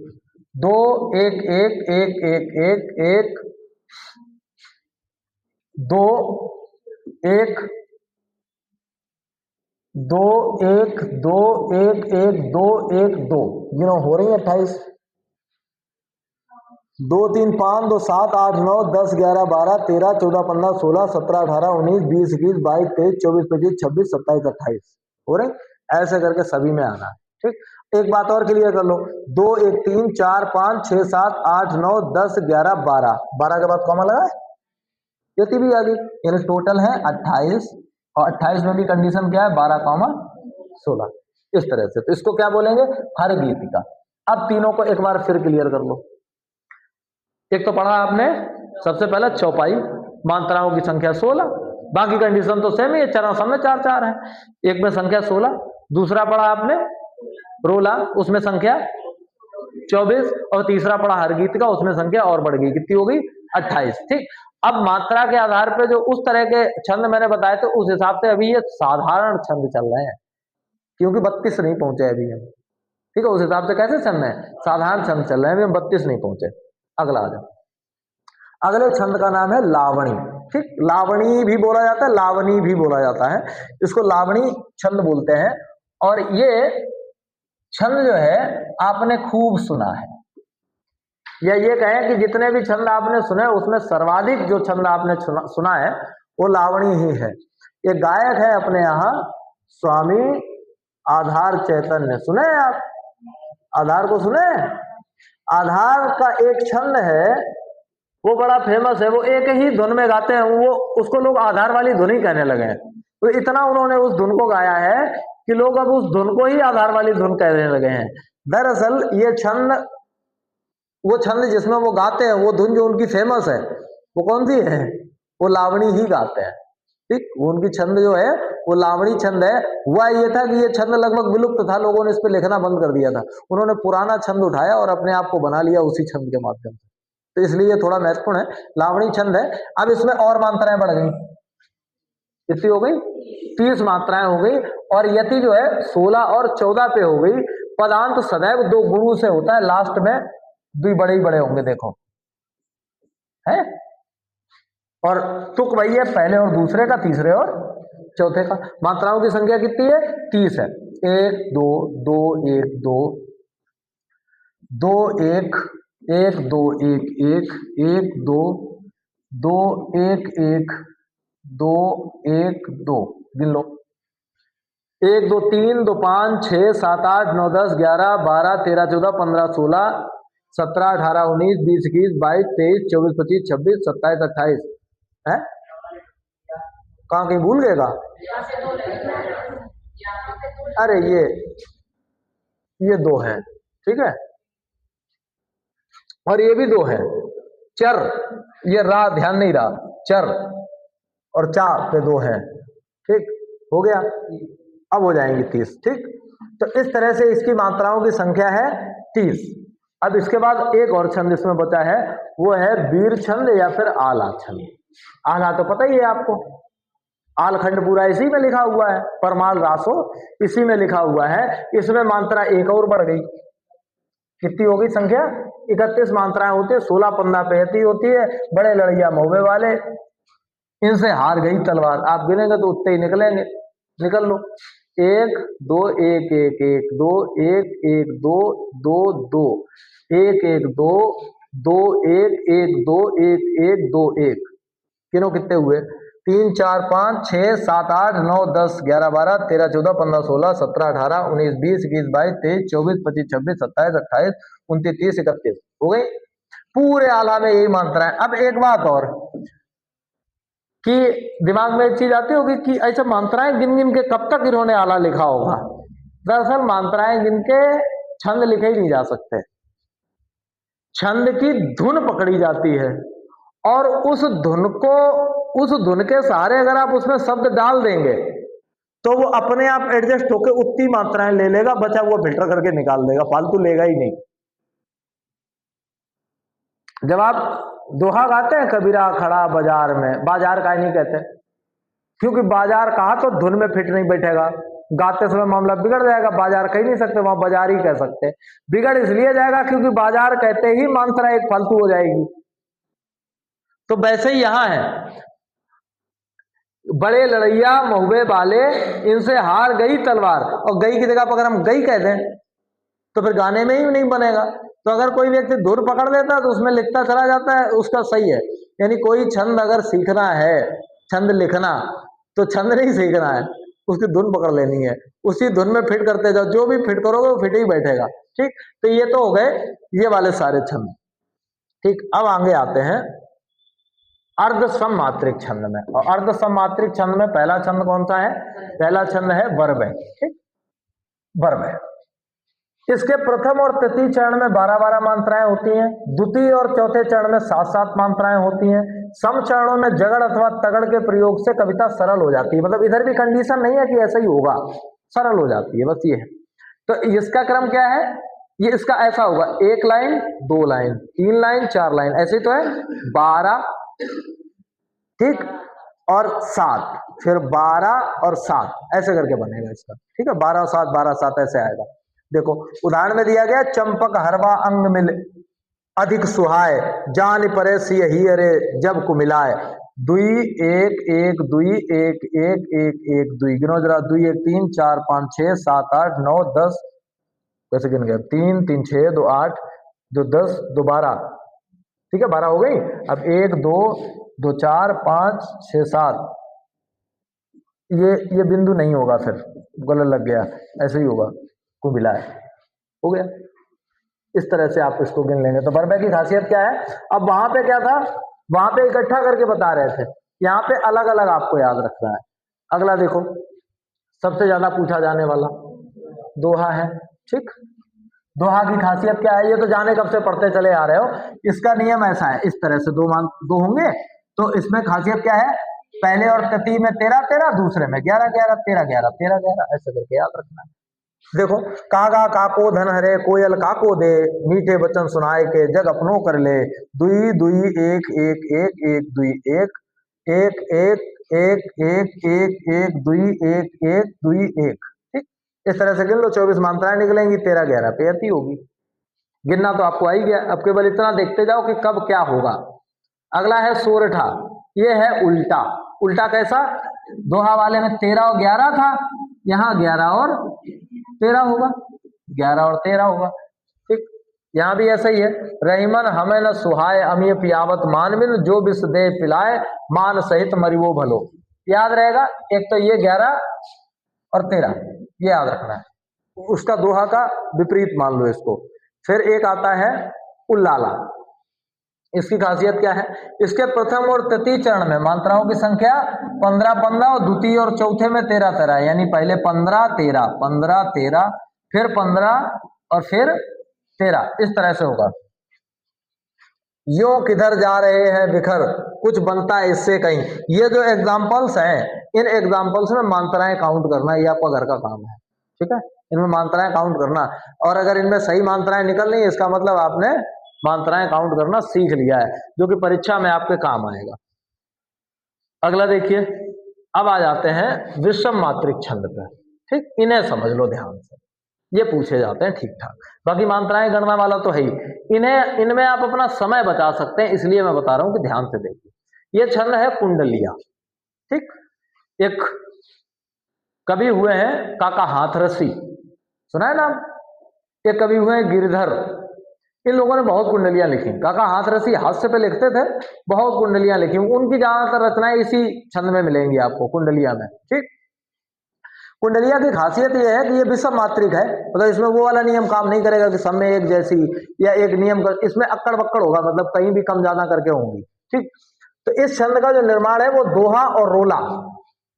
2 1 1 1 1 1 1 2 1 2 1 2 1 1 2 1 2, गिनो हो रही है 28। 2 3 5 2 7 8 9 10 11 12 13 14 15 16 17 18 19 20 21 22 23 24 25 26 27 28 हो रहे, ऐसे करके सभी में आना है, ठीक। एक बात और क्लियर कर लो, 2 1 3 4 5 6 7 8 9 10 11 12 12 के बाद कॉमा लगा है, यति भी आ गई, यानी टोटल है 28, और 28 में भी कंडीशन क्या है? 12,16, इस तरह से। तो इसको क्या बोलेंगे? हर गीतिका। अब तीनों को एक बार फिर क्लियर कर लो। एक तो पढ़ा आपने सबसे पहले चौपाई, मात्राओं की संख्या 16, बाकी कंडीशन तो सेम है, चरण सब में 4 4 है, एक में संख्या 16। दूसरा पढ़ा आपने रोला, उसमें संख्या 24, और तीसरा पढ़ा हर गीत का, उसमें संख्या और बढ़ गई, कितनी हो गई? 28, ठीक। अब मात्रा के आधार पर जो उस तरह के छंद मैंने बताए थे, उस हिसाब से अभी ये साधारण छंद चल रहे हैं, क्योंकि 32 नहीं पहुंचे अभी हम, ठीक है। उस हिसाब से कैसे छंद है? साधारण छंद चल रहे हैं, अभी हम 32 नहीं पहुंचे। अगला आ जाओ। अगले छंद का नाम है लावणी, ठीक। लावणी भी बोला जाता है, लावणी भी बोला जाता है, इसको लावणी छंद बोलते हैं। और ये छंद जो है आपने खूब सुना है, या ये कहें कि जितने भी छंद आपने सुने उसमें सर्वाधिक जो छंद आपने सुना है वो लावणी ही है। ये गायक है अपने यहाँ स्वामी आधार चैतन्य, सुने आप? आधार को सुने? आधार का एक छंद है, वो बड़ा फेमस है, वो एक ही धुन में गाते हैं, वो उसको लोग आधार वाली धुन ही कहने लगे हैं। तो इतना उन्होंने उस धुन को गाया है कि लोग अब उस धुन को ही आधार वाली धुन कहने लगे हैं। दरअसल ये छंद, वो छंद जिसमें वो गाते हैं, वो धुन जो उनकी फेमस है वो कौन सी है? वो लावणी ही गाते हैं। ठीक, वो उनकी छंद जो है वो लावणी छंद है। हुआ ये था कि ये छंद लगभग विलुप्त था, लोगों ने इस पे लिखना बंद कर दिया था। उन्होंने पुराना छंद उठाया और अपने आप को बना लिया उसी छंद के माध्यम से, तो इसलिए थोड़ा महत्वपूर्ण है। लावणी छंद है। अब इसमें और मात्राएं बढ़ गई, कितनी हो गई? 30 मात्राएं हो गई। और यति जो है 16 और 14 पे हो गई। पदांत सदैव दो गुरु से होता है, लास्ट में भी बड़े ही बड़े होंगे, देखो है। और तुक वही है, पहले और दूसरे का, तीसरे और चौथे का। मात्राओं की संख्या कितनी है? 30 है। 1 2 2 1 2 2 1 1 2 1 1 1 2 2 1 1 2 1 2, गिन लो। 1 2 3 2 5 6 7 8 9 10 11 12 13 14 15 16 17 18 19 20 21 22 23 24 25 26 27 28 है। कहाँ कहीं भूल गएगा? अरे ये 2 है, ठीक है, और ये भी 2 है। चर, ये रा ध्यान नहीं रहा, चर और चा पे 2 है। ठीक हो गया, अब हो जाएंगी 30। ठीक, तो इस तरह से इसकी मात्राओं की संख्या है 30। अब इसके बाद एक और छंद इसमें बचा है, वो है वीर छंद या फिर आला छंद। आला तो पता ही है आपको, आलखंड पूरा इसी में लिखा हुआ है, परमाल रासो इसी में लिखा हुआ है। इसमें मात्रा एक और बढ़ गई, कितनी होगी संख्या? 31 मात्राएं होती है, 16 15 पे यति होती है। बड़े लड़िया महुबे वाले, इनसे हार गई तलवार। आप गिनेंगे तो उतने ही निकलेंगे, निकल लो। 1 2 1 1 1 2 1 1 2 2 2 1 1 2 2 1 1 2 1 1 2 1। किनो कितने हुए? 3 4 5 6 7 8 9 10 11 12 13 14 15 16 17 18 19 20 21 22 23 24 25 26 27 28 29 30 31 हो गई। पूरे आला में यही मात्रा है। अब एक बात और कि दिमाग में एक चीज आती होगी कि ऐसे मात्राएं गिन गिन के कब तक इन्होंने आला लिखा होगा। दरअसल मात्राएं गिन के छंद लिखे ही नहीं जा सकते, छंद की धुन पकड़ी जाती है और उस धुन के सहारे अगर आप उसमें शब्द डाल देंगे तो वो अपने आप एडजस्ट होकर उतनी मात्राएं ले लेगा, बचा हुआ फिल्टर करके निकाल देगा, फालतू लेगा ही नहीं। जब आप दोहा गाते हैं, कबीरा खड़ा बाजार में, बाजार का ही नहीं कहते, क्योंकि बाजार कहा तो धुन में फिट नहीं बैठेगा, गाते समय मामला बिगड़ जाएगा। बाजार कह नहीं सकते, वहां बाजार ही कह सकते। बिगड़ इसलिए जाएगा क्योंकि बाजार कहते ही मात्रा एक फालतू हो जाएगी। तो वैसे ही यहां है, बड़े लड़ैया महुबे वाले, इनसे हार गई तलवार। और गई की जगह पर अगर हम गई कह दें तो फिर गाने में ही नहीं बनेगा। तो अगर कोई व्यक्ति धुन पकड़ लेता है तो उसमें लिखता चला जाता है, उसका सही है। यानी कोई छंद अगर सीखना है, छंद लिखना, तो छंद नहीं सीखना है, उसकी धुन पकड़ लेनी है, उसी धुन में फिट करते जाओ, जो भी फिट करोगे वो फिट ही बैठेगा। ठीक, तो ये तो हो गए ये वाले सारे छंद। ठीक, अब आगे आते हैं अर्ध सममात्रिक छंद में। और अर्ध सममात्रिक छंद में पहला छंद कौन सा है? पहला छंद है वर्वय। ठीक, वर्वय। इसके प्रथम और तृतीय चरण में 12-12 मात्राएं होती हैं, द्वितीय और चौथे चरण में 7-7 मात्राएं होती हैं। सम चरणों में जगड़ अथवा तगड़ के प्रयोग से कविता सरल हो जाती है। मतलब इधर भी कंडीशन नहीं है कि ऐसा ही होगा, सरल हो जाती है, बस ये है। तो इसका क्रम क्या है? ये इसका ऐसा होगा, 1 लाइन 2 लाइन 3 लाइन 4 लाइन, ऐसे तो है 12, ठीक, और 7, फिर 12 और 7, ऐसे करके बनेगा इसका। ठीक है, 12 और 7 12 7 ऐसे आएगा। देखो उदाहरण में दिया गया, चंपक हरवा अंग मिल अधिक सुहाय, जान परे सिय ही अरे जब को मिलाए। 2 1 1 2 1 1 1 1 2, गिनो जरा, 2 1 3 4 5 6 7 8 9 10, कैसे गिन गया? 3 3 6 2 8 2 10 2 12, ठीक है, 12 हो गई। अब 1 2 2 4 5 6 7, ये बिंदु नहीं होगा, फिर गलत लग गया, ऐसे ही होगा, को मिलाए, हो गया। इस तरह से आप इसको गिन लेंगे। तो वर्ब की खासियत क्या है? अब वहां पे क्या था, वहां पे इकट्ठा करके बता रहे थे, यहाँ पे अलग अलग आपको याद रखना है। अगला देखो, सबसे ज्यादा पूछा जाने वाला दोहा है। ठीक, दोहा की खासियत क्या है? ये तो जाने कब से पढ़ते चले आ रहे हो। इसका नियम ऐसा है, इस तरह से दो होंगे। तो इसमें खासियत क्या है? पहले और तृतीय में 13 13, दूसरे में 11 11, 13 11 13 11, ऐसे करके याद रखना है। देखो, कागा काको धन हरे, कोयल काको दे, मीठे वचन सुनाए के जग अपनो कर ले, दुई दुई एक एक एक एक दुई एक एक एक एक एक एक एक दुई एक एक दुई एक। ठीक, इस तरह से गिन लो, 24 मात्राएं निकलेंगी, 13 11 पे आती होगी। गिनना तो आपको आ ही गया, अब केवल इतना देखते जाओ कि कब क्या होगा। अगला है सोरठा, ये है उल्टा। उल्टा कैसा? दोहा वाले में 13 और 11 था, यहाँ 11 और 13 होगा, 11 और 13 होगा। ठीक, यहाँ भी ऐसा ही है। रहीमन हमें न सुहाय अमीय पियावत मानविन, जो विष दे पिलाए मान सहित मरिवो भलो। याद रहेगा, एक तो ये 11 और 13, ये याद रखना है। उसका दोहा का विपरीत मान लो इसको। फिर एक आता है उल्लाला। इसकी खासियत क्या है? इसके प्रथम और तृतीय चरण में मात्राओं की संख्या 15 15 और द्वितीय और चौथे में 13 13, यानी पहले 15 13 15 13, फिर 15 और फिर 13, इस तरह से होगा। यो किधर जा रहे हैं बिखर, कुछ बनता है इससे कहीं। ये जो एग्जाम्पल्स हैं, इन एग्जाम्पल्स में मात्राएं काउंट करना ये आपका घर का काम है। ठीक है, इनमें मात्राएं काउंट करना, और अगर इनमें सही मात्राएं निकल नहीं, इसका मतलब आपने मात्राएं काउंट करना सीख लिया है, जो कि परीक्षा में आपके काम आएगा। अगला देखिए, अब आ जाते हैं विषम मात्रिक छंद पे। ठीक, इन्हें समझ लो ध्यान से, ये पूछे जाते हैं ठीक ठाक। बाकी मात्राएं गणना वाला तो है ही, इनमें आप अपना समय बचा सकते हैं, इसलिए मैं बता रहा हूं कि ध्यान से देखिए। ये छंद है कुंडलिया। ठीक, एक कवि हुए हैं काका हाथरसी, सुना है नाम? एक कवि हुए हैं गिरधर। इन लोगों ने बहुत कुंडलियां लिखी। काका हाथरसी हास्य पे लिखते थे, बहुत कुंडलियां लिखी। उनकी ज्यादातर रचनाएं इसी छंद में मिलेंगी आपको, कुंडलिया में। ठीक, कुंडलिया की खासियत यह है कि ये विषम मात्रिक है, मतलब इसमें वो वाला नियम काम नहीं करेगा कि सब में एक जैसी, या एक नियम इसमें अक्कड़ बक्कड़ होगा, मतलब कहीं भी कम ज्यादा करके होंगी। ठीक, तो इस छंद का जो निर्माण है वो दोहा और रोला,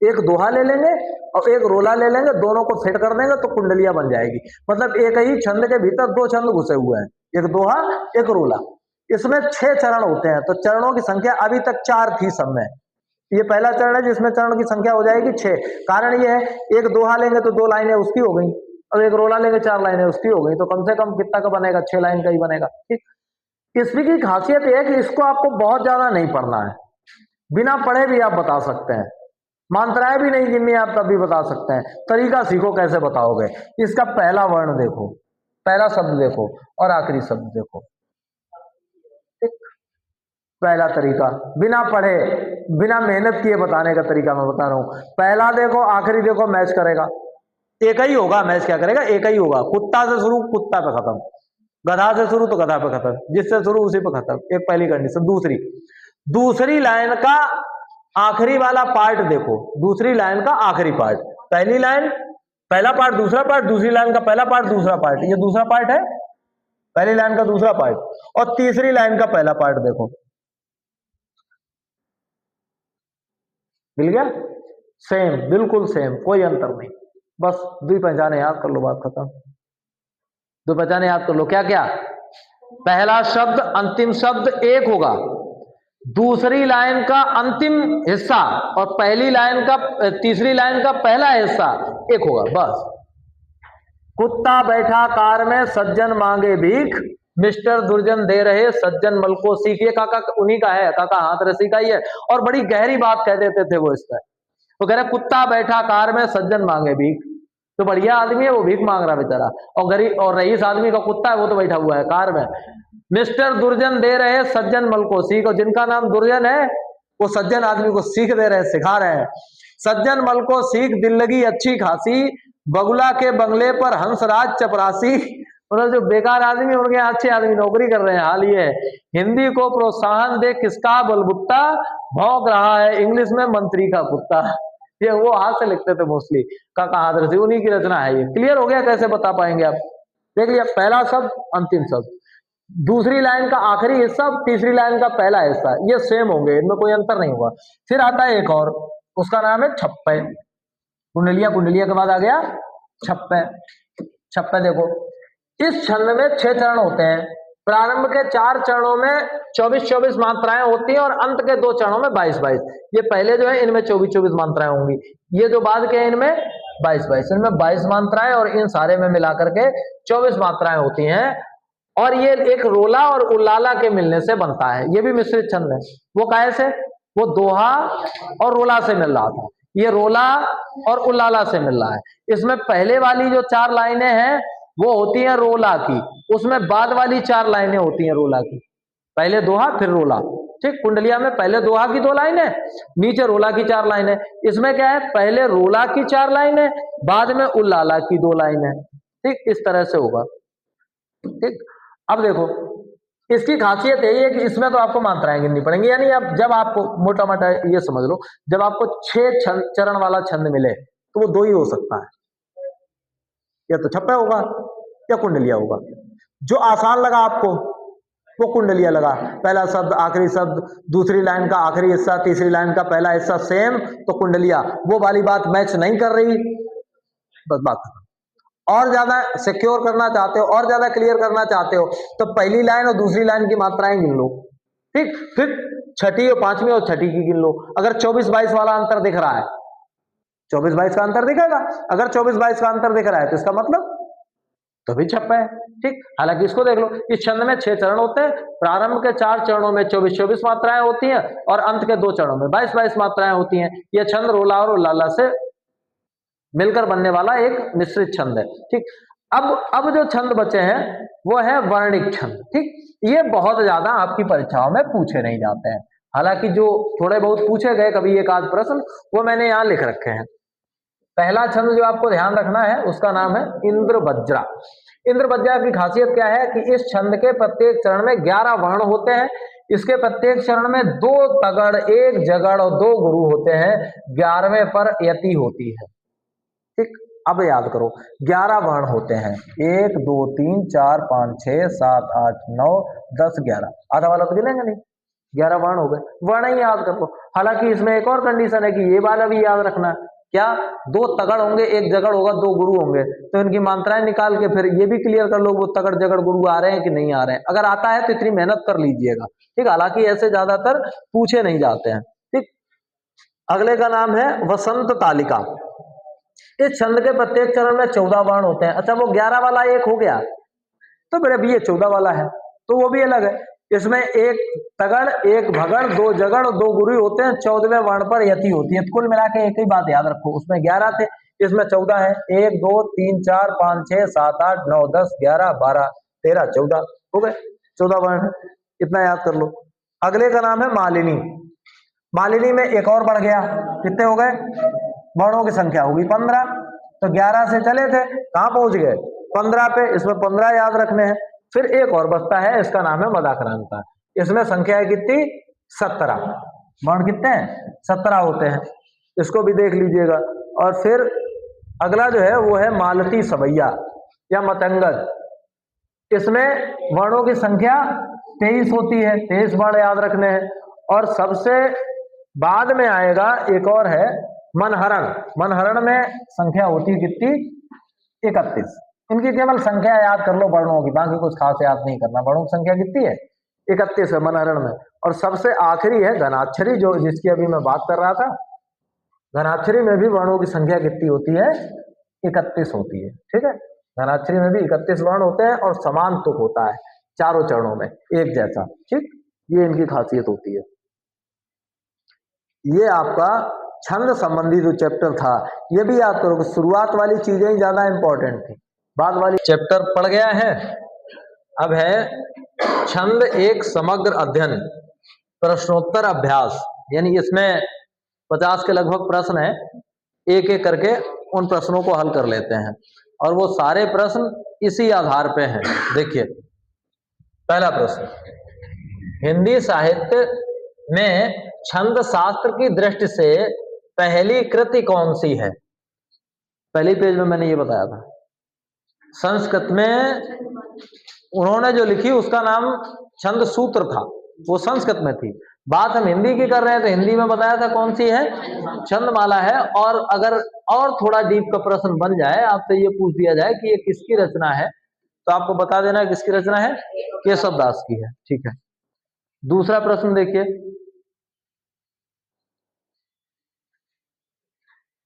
एक दोहा ले लेंगे और एक रोला ले लेंगे, दोनों को फिट कर देंगे तो कुंडलिया बन जाएगी। मतलब एक ही छंद के भीतर दो छंद घुसे हुए हैं, एक दोहा एक रोला। इसमें 6 चरण होते हैं, तो चरणों की संख्या अभी तक 4 थी सब में। ये पहला चरण है जिसमें चरणों की संख्या हो जाएगी 6। कारण ये है, एक दोहा लेंगे तो 2 लाइनें उसकी हो गई, और एक रोला लेंगे 4 लाइनें उसकी हो गई, तो कम से कम कितना का बनेगा? 6 लाइन का ही बनेगा। ठीक, इसकी की खासियत यह है कि इसको आपको बहुत ज्यादा नहीं पढ़ना है, बिना पढ़े भी आप बता सकते हैं। मात्राएं भी नहीं गिननी आप तब भी बता सकते हैं। तरीका सीखो कैसे बताओगे। इसका पहला वर्ण देखो, पहला शब्द देखो और आखिरी शब्द देखो। ठीक, पहला तरीका बिना पढ़े बिना मेहनत किए बताने का तरीका मैं बता रहा हूं। पहला देखो आखिरी देखो, मैच करेगा, एक ही होगा। मैच क्या करेगा? एक ही होगा। कुत्ता से शुरू, कुत्ता पे खत्म। गधा से शुरू तो गधा पे खत्म, जिससे शुरू उसी पे खत्म। एक पहली कंडीशन। दूसरी लाइन का आखिरी वाला पार्ट देखो, दूसरी लाइन का आखिरी पार्ट। पहली लाइन पहला पार्ट, दूसरा पार्ट, दूसरी लाइन का पहला पार्ट, दूसरा पार्ट, ये दूसरा पार्ट है, पहली लाइन का दूसरा पार्ट, और तीसरी लाइन का पहला पार्ट देखो। मिल गया? सेम, बिल्कुल सेम, कोई अंतर नहीं। बस 2 पहचाने याद कर लो, बात खत्म। 2 पहचाने याद कर लो। क्या क्या? पहला शब्द अंतिम शब्द एक होगा, दूसरी लाइन का अंतिम हिस्सा और पहली लाइन का, तीसरी लाइन का पहला हिस्सा एक होगा, बस। कुत्ता बैठा कार में सज्जन मांगे भीख, मिस्टर दुर्जन दे रहे सज्जन मल को सीख। ये काका उन्हीं का है, काका हाथरसी का ही है, और बड़ी गहरी बात कह देते थे वो इस पर। तो कह रहे कुत्ता बैठा कार में सज्जन मांगे भीख, तो बढ़िया आदमी है वो, भीख मांग रहा बेचारा, और गरीब और रईस आदमी का कुत्ता है वो तो बैठा हुआ है कार में। मिस्टर दुर्जन दे रहे सज्जन मल को सीख, और जिनका नाम दुर्जन है वो सज्जन आदमी को सीख दे रहे हैं, सिखा रहे हैं। सज्जन मल को सीख दिल लगी अच्छी खासी, बगुला के बंगले पर हंसराज चपरासी। मतलब जो बेकार आदमी उनके यहाँ अच्छे आदमी नौकरी कर रहे हैं। हाल ये है, हिंदी को प्रोत्साहन दे किसका बलबुत्ता, भौंक रहा है इंग्लिश में मंत्री का कुत्ता। ये वो हाथ से लिखते थे मोस्टली काका हाथरसी, उन्हीं की रचना है ये। क्लियर हो गया? कैसे बता पाएंगे आप? देख लिया, पहला शब्द अंतिम शब्द, दूसरी लाइन का आखिरी हिस्सा, तीसरी लाइन का पहला हिस्सा, ये सेम होंगे, इनमें कोई अंतर नहीं होगा। फिर आता है एक और, उसका नाम है छप्पे। कुंडलिया, कुंडलिया के बाद आ गया छप्पे। छप्पे देखो, इस छंद में 6 चरण होते हैं। प्रारंभ के 4 चरणों में 24-24 मात्राएं होती हैं और अंत के 2 चरणों में 22-22। ये पहले जो है इनमें 24-24 मात्राएं होंगी, ये जो बाद के हैं इनमें 22-22, इनमें 22 मात्राएं और इन सारे में मिलाकर के 24 मात्राएं होती हैं। और ये एक रोला और उल्लाला के मिलने से बनता है, ये भी मिश्रित छंद है। वो काहे से? वो दोहा और रोला से मिल रहा था, ये रोला और उल्लाला से मिल रहा है। इसमें पहले वाली जो 4 लाइनें हैं वो होती हैं रोला की, उसमें बाद वाली 4 लाइनें होती हैं रोला की। पहले दोहा फिर रोला, ठीक। कुंडलिया में पहले दोहा की 2 लाइनें, नीचे रोला की 4 लाइनें। इसमें क्या है, पहले रोला की 4 लाइनें, बाद में उल्लाला की 2 लाइनें, ठीक। इस तरह से होगा, ठीक। अब देखो, इसकी खासियत यही है कि इसमें तो आपको मात्राएं गिननी पड़ेंगी, यानी अब जब आपको मोटा मोटा ये समझ लो, जब आपको 6 चरण वाला छंद मिले तो वो 2 ही हो सकता है, या तो छप्पा होगा या कुंडलिया होगा। जो आसान लगा आपको वो कुंडलिया लगा, पहला शब्द आखिरी शब्द, दूसरी लाइन का आखिरी हिस्सा, तीसरी लाइन का पहला हिस्सा सेम, तो कुंडलिया। वो वाली बात मैच नहीं कर रही, बस बात। और ज्यादा सिक्योर करना चाहते हो, और ज्यादा क्लियर करना चाहते हो, तो पहली लाइन और दूसरी लाइन की मात्राएं गिन लो, ठीक। फिर छठी और पांचवी और छठी की गिन लो। अगर 24-22 वाला अंतर दिख रहा है, 24-22 का अंतर दिखेगा। अगर 24-22 का अंतर दिख रहा है तो इसका मतलब तो भी छप्पा है, ठीक। हालांकि इसको देख लो, इस छंद में 6 चरण होते हैं। प्रारंभ के 4 चरणों में 24-24 मात्राएं होती हैं और अंत के 2 चरणों में 22-22 मात्राएं होती हैं। यह छंद रोला और उल्लाला से मिलकर बनने वाला एक मिश्रित छंद है, ठीक। अब जो छंद बचे हैं वो है वर्णिक छंद, ठीक। ये बहुत ज्यादा आपकी परीक्षाओं में पूछे नहीं जाते हैं, हालांकि जो थोड़े बहुत पूछे गए कभी एक आध प्रश्न, वो मैंने यहाँ लिख रखे हैं। पहला छंद जो आपको ध्यान रखना है उसका नाम है इंद्रवज्रा। इंद्रवज्रा की खासियत क्या है कि इस छंद के प्रत्येक चरण में 11 वर्ण होते हैं। इसके प्रत्येक चरण में 2 तगड़, 1 जगड़ और 2 गुरु होते हैं। 11वें पर यति होती है, ठीक। अब याद करो, 11 वर्ण होते हैं, 1 2 3 4 5 6 7 8 9 10 11, आधा वाला तो गिनेंगे नहीं, 11 वर्ण हो गए, वर्ण ही याद कर लो। हालांकि इसमें एक और कंडीशन है कि ये वाला भी याद रखना, क्या, 2 तगड़ होंगे, 1 जगड़ होगा, 2 गुरु होंगे, तो इनकी मात्राएं निकाल के फिर ये भी क्लियर कर लो वो तगड़ जगड़ गुरु आ रहे हैं कि नहीं आ रहे हैं। अगर आता है तो इतनी मेहनत कर लीजिएगा, ठीक। हालांकि ऐसे ज्यादातर पूछे नहीं जाते हैं, ठीक। अगले का नाम है वसंत तालिका। इस छंद के प्रत्येक चरण में 14 वर्ण होते हैं। अच्छा, वो 11 वाला एक हो गया, तो फिर अभी ये 14 वाला है तो वो भी अलग है। इसमें 1 तगड़, 1 भगड़, 2 जगड़ और 2 गुरु होते हैं। 14वें वर्ण पर यति होती है। कुल मिला के एक ही बात याद रखो, उसमें 11 थे, इसमें 14 है। 1 2 3 4 5 6 7 8 9 10 11 12 13 14 हो गए, 14 वर्ण है, इतना याद कर लो। अगले का नाम है मालिनी। मालिनी में एक और बढ़ गया, कितने हो गए, वर्णों की संख्या होगी 15। तो 11 से चले थे, कहां पहुंच गए, 15 पे। इसमें 15 याद रखने हैं। फिर एक और बचता है, इसका नाम है मदाक्रांता। इसमें संख्या है कितनी, 17। वर्ण कितने हैं, 17 होते हैं, इसको भी देख लीजिएगा। और फिर अगला जो है वो है मालती सवैया या मतंगज। इसमें वर्णों की संख्या 23 होती है, 23 वर्ण याद रखने हैं। और सबसे बाद में आएगा एक और है मनहरण। मनहरण में संख्या होती है कितनी, 31। इनकी केवल संख्या याद कर लो वर्णों की, बाकी कुछ खास याद नहीं करना। वर्णों की संख्या कितनी है, 31 है मनहरण में। और सबसे आखिरी है घनाक्षरी, जो जिसकी अभी मैं बात कर रहा था। घनाक्षरी में भी वर्णों की संख्या कितनी होती है, 31 होती है, ठीक है। घनाक्षरी में भी 31 वर्ण होते हैं और समान तुक होता है चारों चरणों में एक जैसा, ठीक। ये इनकी खासियत होती है। ये आपका छंद संबंधी जो चैप्टर था, ये भी याद करो कि शुरुआत वाली चीजें ही ज्यादा इंपॉर्टेंट थी, बाद वाली चैप्टर पड़ गया है। अब है छंद एक समग्र अध्ययन प्रश्नोत्तर अभ्यास, यानी इसमें 50 के लगभग प्रश्न है, एक एक करके उन प्रश्नों को हल कर लेते हैं। और वो सारे प्रश्न इसी आधार पे हैं। देखिए, पहला प्रश्न, हिंदी साहित्य में छंद शास्त्र की दृष्टि से पहली कृति कौन सी है। पहली पेज में मैंने ये बताया था, संस्कृत में उन्होंने जो लिखी उसका नाम छंद सूत्र था, वो संस्कृत में थी। बात हम हिंदी की कर रहे हैं तो हिंदी में बताया था कौन सी है, छंदमाला है। और अगर और थोड़ा डीप का प्रश्न बन जाए, आपसे ये पूछ दिया जाए कि ये किसकी रचना है, तो आपको बता देना किसकी रचना है, केशव दास की है। ठीक है, दूसरा प्रश्न देखिए,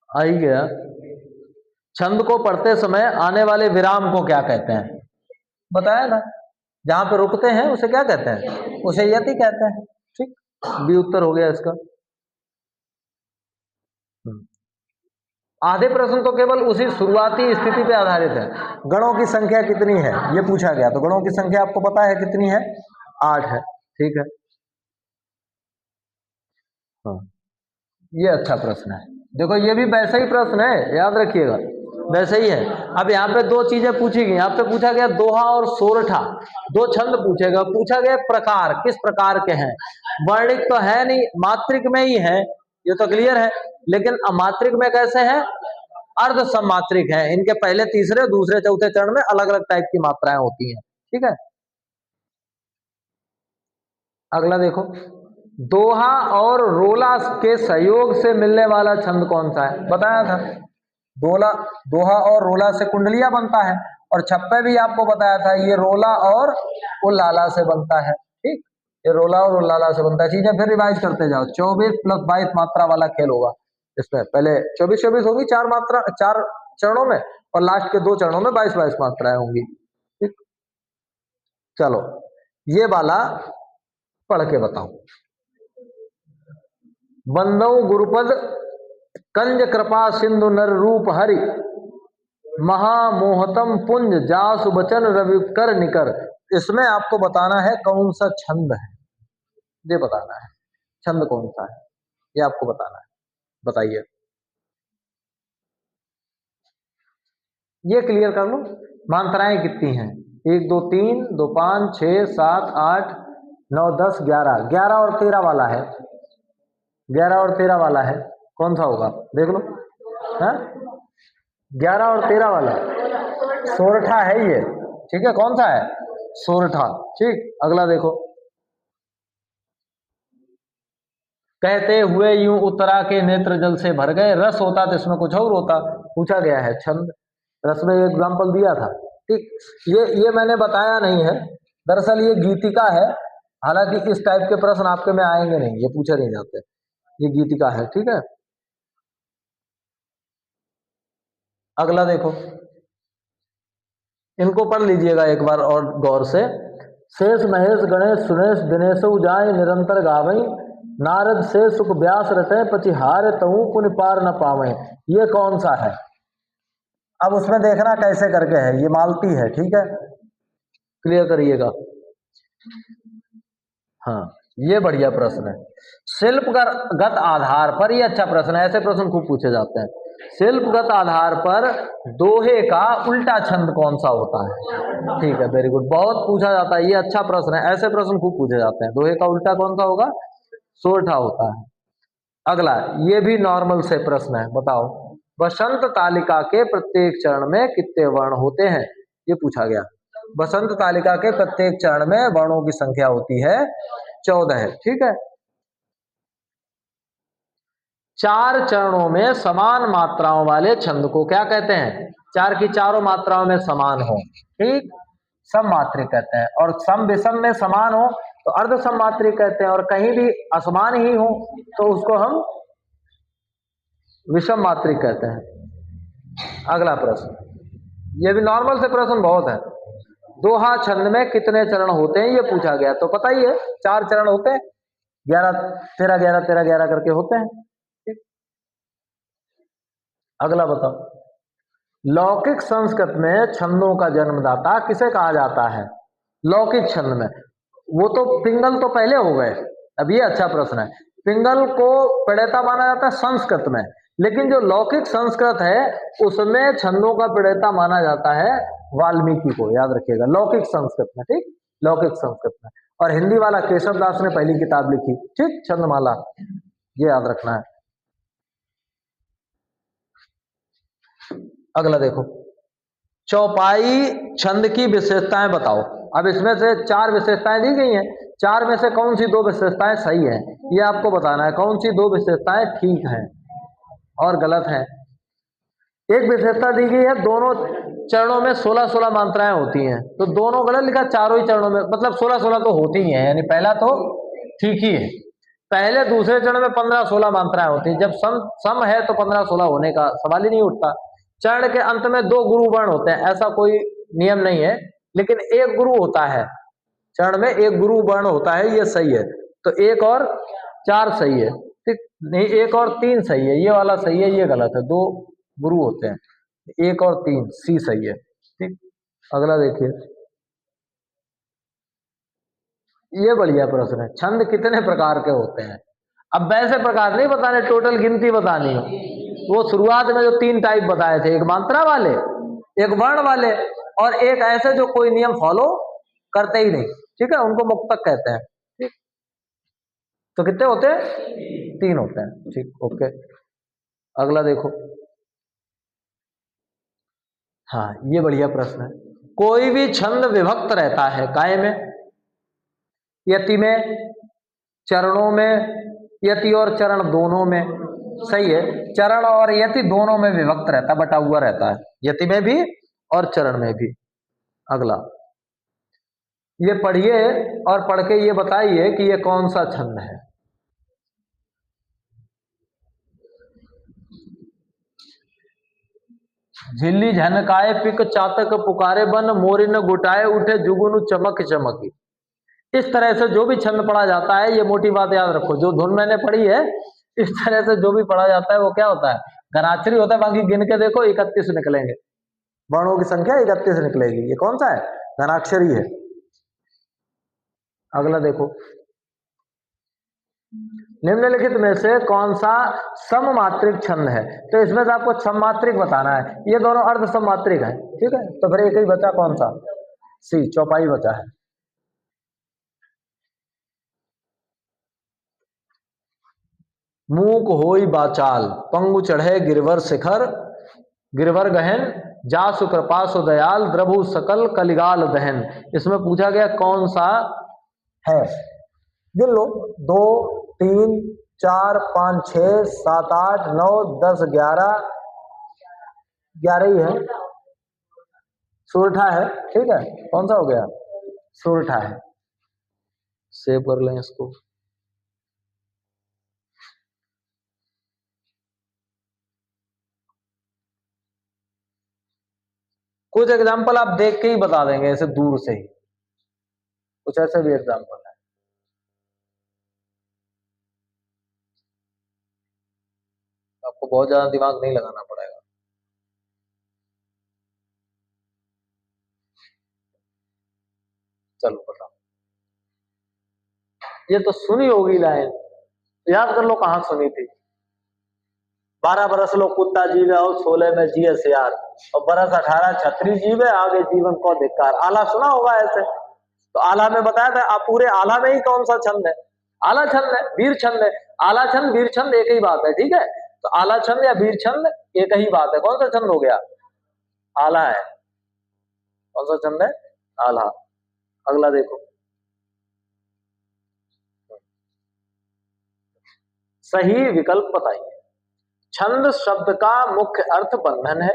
आई गया, छंद को पढ़ते समय आने वाले विराम को क्या कहते हैं, बताया था, जहां पे रुकते हैं उसे क्या कहते हैं, उसे यति कहते हैं। ठीक, बी उत्तर हो गया इसका। आधे प्रश्न तो केवल उसी शुरुआती स्थिति पे आधारित है। गणों की संख्या कितनी है ये पूछा गया, तो गणों की संख्या आपको पता है कितनी है, 8 है। ठीक है, हाँ, ये अच्छा प्रश्न है। देखो ये भी वैसा ही प्रश्न है, याद रखिएगा, वैसे ही है। अब यहाँ पे दो चीजें पूछी गई, आपसे पूछा गया दोहा और सोरठा, दो छंद पूछेगा, पूछा गया प्रकार किस प्रकार के हैं। वर्णिक तो है नहीं, मात्रिक में ही है, ये तो क्लियर है। लेकिन अमात्रिक में कैसे है, अर्ध सम्मात्रिक है। इनके पहले तीसरे दूसरे चौथे चरण में अलग अलग टाइप की मात्राएं होती हैं। ठीक है, अगला देखो, दोहा और रोला के सहयोग से मिलने वाला छंद कौन सा है, बताया था। दोला, दोहा और रोला से कुंडलिया बनता है, और छप्पे भी आपको बताया था ये रोला और उल्लाला से बनता है। ठीक, ये रोला और उल्लाला से बनता है। चीजें फिर रिवाइज करते जाओ, 24 + 22 मात्रा वाला खेल होगा इसमें। पहले 24 होगी, 4 मात्रा 4 चरणों में, और लास्ट के 2 चरणों में 22 मात्राएं होंगी। ठीक, चलो ये वाला पढ़ के बताओ। बंदौ गुरुपद कंज कृपा सिंधु नर रूप हरि, महामोहतम पुंज जासु बचन रवि कर निकर। इसमें आपको बताना है कौन सा छंद है, ये बताना है, छंद कौन सा है ये आपको बताना है, बताइए। ये क्लियर कर लो, मात्राएं कितनी हैं, 1 2 3 2 5 6 7 8 9 10 11, 11 और 13 वाला है, 11 और 13 वाला है, कौन सा होगा देख लो। हाँ, 11 और 13 वाला सोरठा है ये। ठीक है, कौन सा है, सोरठा। ठीक, अगला देखो, कहते हुए यूं उतरा के नेत्र जल से भर गए, रस होता तो इसमें कुछ और होता, पूछा गया है छंद, रस में एग्जाम्पल दिया था। ठीक, ये मैंने बताया नहीं है, दरअसल ये गीतिका है। हालांकि इस टाइप के प्रश्न आपके में आएंगे नहीं, ये पूछे नहीं जाते, ये गीतिका है। ठीक है, अगला देखो, इनको पढ़ लीजिएगा एक बार और गौर से। शेष महेश गणेश सुनेश दिनेश जाय निरंतर गावई, नारद से सुख व्यास रटे पचिहार तऊ पुन पार न पावे। ये कौन सा है, अब उसमें देखना कैसे करके है, ये मालती है। ठीक है, क्लियर करिएगा। हाँ, ये बढ़िया प्रश्न है। शिल्पगत आधार पर, ये अच्छा प्रश्न है, ऐसे प्रश्न खूब पूछे जाते हैं। शिल्पगत आधार पर दोहे का उल्टा छंद कौन सा होता है। ठीक है, वेरी गुड, बहुत पूछा जाता है, ये अच्छा प्रश्न है, ऐसे प्रश्न खूब पूछे जाते हैं। दोहे का उल्टा कौन सा होगा, सोरठा होता है। अगला, ये भी नॉर्मल से प्रश्न है, बताओ बसंत तालिका के प्रत्येक चरण में कितने वर्ण होते हैं, ये पूछा गया। बसंत तालिका के प्रत्येक चरण में वर्णों की संख्या होती है 14 है। ठीक है, 4 चरणों में समान मात्राओं वाले छंद को क्या कहते हैं, 4 की चारों मात्राओं में समान हो। ठीक, सममात्रिक कहते हैं, और सम विषम में समान हो तो अर्ध सममात्रिक कहते हैं, और कहीं भी असमान ही हो तो उसको हम विषम मात्रिक कहते हैं। अगला प्रश्न, ये भी नॉर्मल से प्रश्न बहुत है। दोहा छंद में कितने चरण होते हैं, ये पूछा गया, तो पता ही है 4 चरण होते हैं, 11 13 11 13 11 करके होते हैं। ठीक, अगला बताओ, लौकिक संस्कृत में छंदों का जन्मदाता किसे कहा जाता है, लौकिक छंद में। वो तो पिंगल तो पहले हो गए, अब ये अच्छा प्रश्न है। पिंगल को प्रणेता माना जाता है संस्कृत में, लेकिन जो लौकिक संस्कृत है उसमें छंदों का प्रणेता माना जाता है वाल्मीकि को, याद रखिएगा, लौकिक संस्कृत में। ठीक, लौकिक संस्कृत में। और हिंदी वाला केशव दास ने पहली किताब लिखी, ठीक, छंदमाला, ये याद रखना है। अगला देखो, चौपाई छंद की विशेषताएं बताओ। अब इसमें से 4 विशेषताएं दी गई हैं, 4 में से कौन सी 2 विशेषताएं सही हैं, ये आपको बताना है। कौन सी 2 विशेषताएं ठीक हैं और गलत हैं। एक विशेषता दी गई है, दोनों चरणों में 16-16 मात्राएं होती हैं, तो दोनों गलत लिखा, चारों ही चरणों में, मतलब 16-16 तो होती ही है, यानी पहला तो ठीक ही है। पहले दूसरे चरण में 15-16 मात्राएं होती हैं, जब सम है तो 15-16 होने का सवाल ही नहीं उठता। चरण के अंत में 2 गुरु वर्ण होते हैं, ऐसा कोई नियम नहीं है, लेकिन एक गुरु होता है, चरण में एक गुरु वर्ण होता है, ये सही है। तो 1 और 4 सही है, ठीक नहीं, 1 और 3 सही है, ये वाला सही है, ये गलत है। 2 गुरु होते हैं, 1 और 3 सी सही है, ठीक। अगला देखिए, ये बढ़िया प्रश्न है, छंद कितने प्रकार के होते हैं। अब वैसे प्रकार नहीं बताने, टोटल गिनती बतानी है। वो शुरुआत में जो 3 टाइप बताए थे, एक मात्रा वाले, एक वर्ण वाले, और एक ऐसे जो कोई नियम फॉलो करते ही नहीं, ठीक है, उनको मुक्तक कहते हैं, ठीक। तो कितने होते हैं? 3 होते हैं, ठीक, ओके। अगला देखो, हाँ ये बढ़िया प्रश्न है। कोई भी छंद विभक्त रहता है काय में? यति में, चरणों में, यति और चरण दोनों में। सही है, चरण और यति दोनों में विभक्त रहता है, बटा हुआ रहता है, यति में भी और चरण में भी। अगला, ये पढ़िए और पढ़ के ये बताइए कि ये कौन सा छंद है। झिल्ली झनकाए पिक चातक पुकारे बन, मोरिन गुटाए उठे जुगुनु चमक चमकी। इस तरह से जो भी छंद पढ़ा जाता है, ये मोटी बात याद रखो, जो धुन मैंने पढ़ी है, इस तरह से जो भी पढ़ा जाता है वो क्या होता है? घनाक्षरी होता है। बाकी गिन के देखो 31 निकलेंगे, वर्णों की संख्या 31 निकलेगी। ये कौन सा है? घनाक्षरी है। अगला देखो, निम्नलिखित में से कौन सा सममात्रिक छंद है? तो इसमें से आपको सममात्रिक बताना है, ये दोनों अर्ध सममात्रिक है, ठीक है। तो फिर एक ही बचा, कौन सा? सी, चौपाई बचा है। मूक होई बाचाल, पंगु चढ़े गिरवर शिखर, गिरवर गहन, जासु कृपा सु दयाल, द्रभु सकल कलिगाल दहन। इसमें पूछा गया कौन सा है? गिन लो, 2 3 4 5 6 7 8 9 10 11, 11 ही है। सुरठा है, ठीक है। कौन सा हो गया? सुरठा है। सेव कर लें इसको। कुछ एग्जाम्पल आप देख के ही बता देंगे, ऐसे दूर से ही, कुछ ऐसे भी एग्जाम्पल है। आपको बहुत ज्यादा दिमाग नहीं लगाना पड़ेगा। चलो बताओ, ये तो सुनी होगी लाइन, याद कर लो कहां सुनी थी। 12 बरस लो कुत्ता जीवे और 16 में जिए सियार, और बरस 18 छतरी जीवे आगे जीवन को धिक्कार। आला सुना होगा ऐसे, तो आला में बताया था। आप पूरे आला में ही कौन सा छंद है? आला छंद है, वीर छंद है। आला छंद वीर छंद एक ही बात है, ठीक है। तो आला छंद या वीर छंद एक ही बात है। कौन सा छंद हो गया? आला है। कौन सा छंद है? आला। अगला देखो, सही विकल्प बताइए। छंद शब्द का मुख्य अर्थ बंधन है।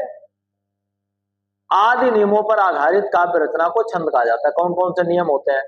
आदि नियमों पर आधारित काव्य रचना को छंद कहा जाता है। कौन कौन से नियम होते हैं?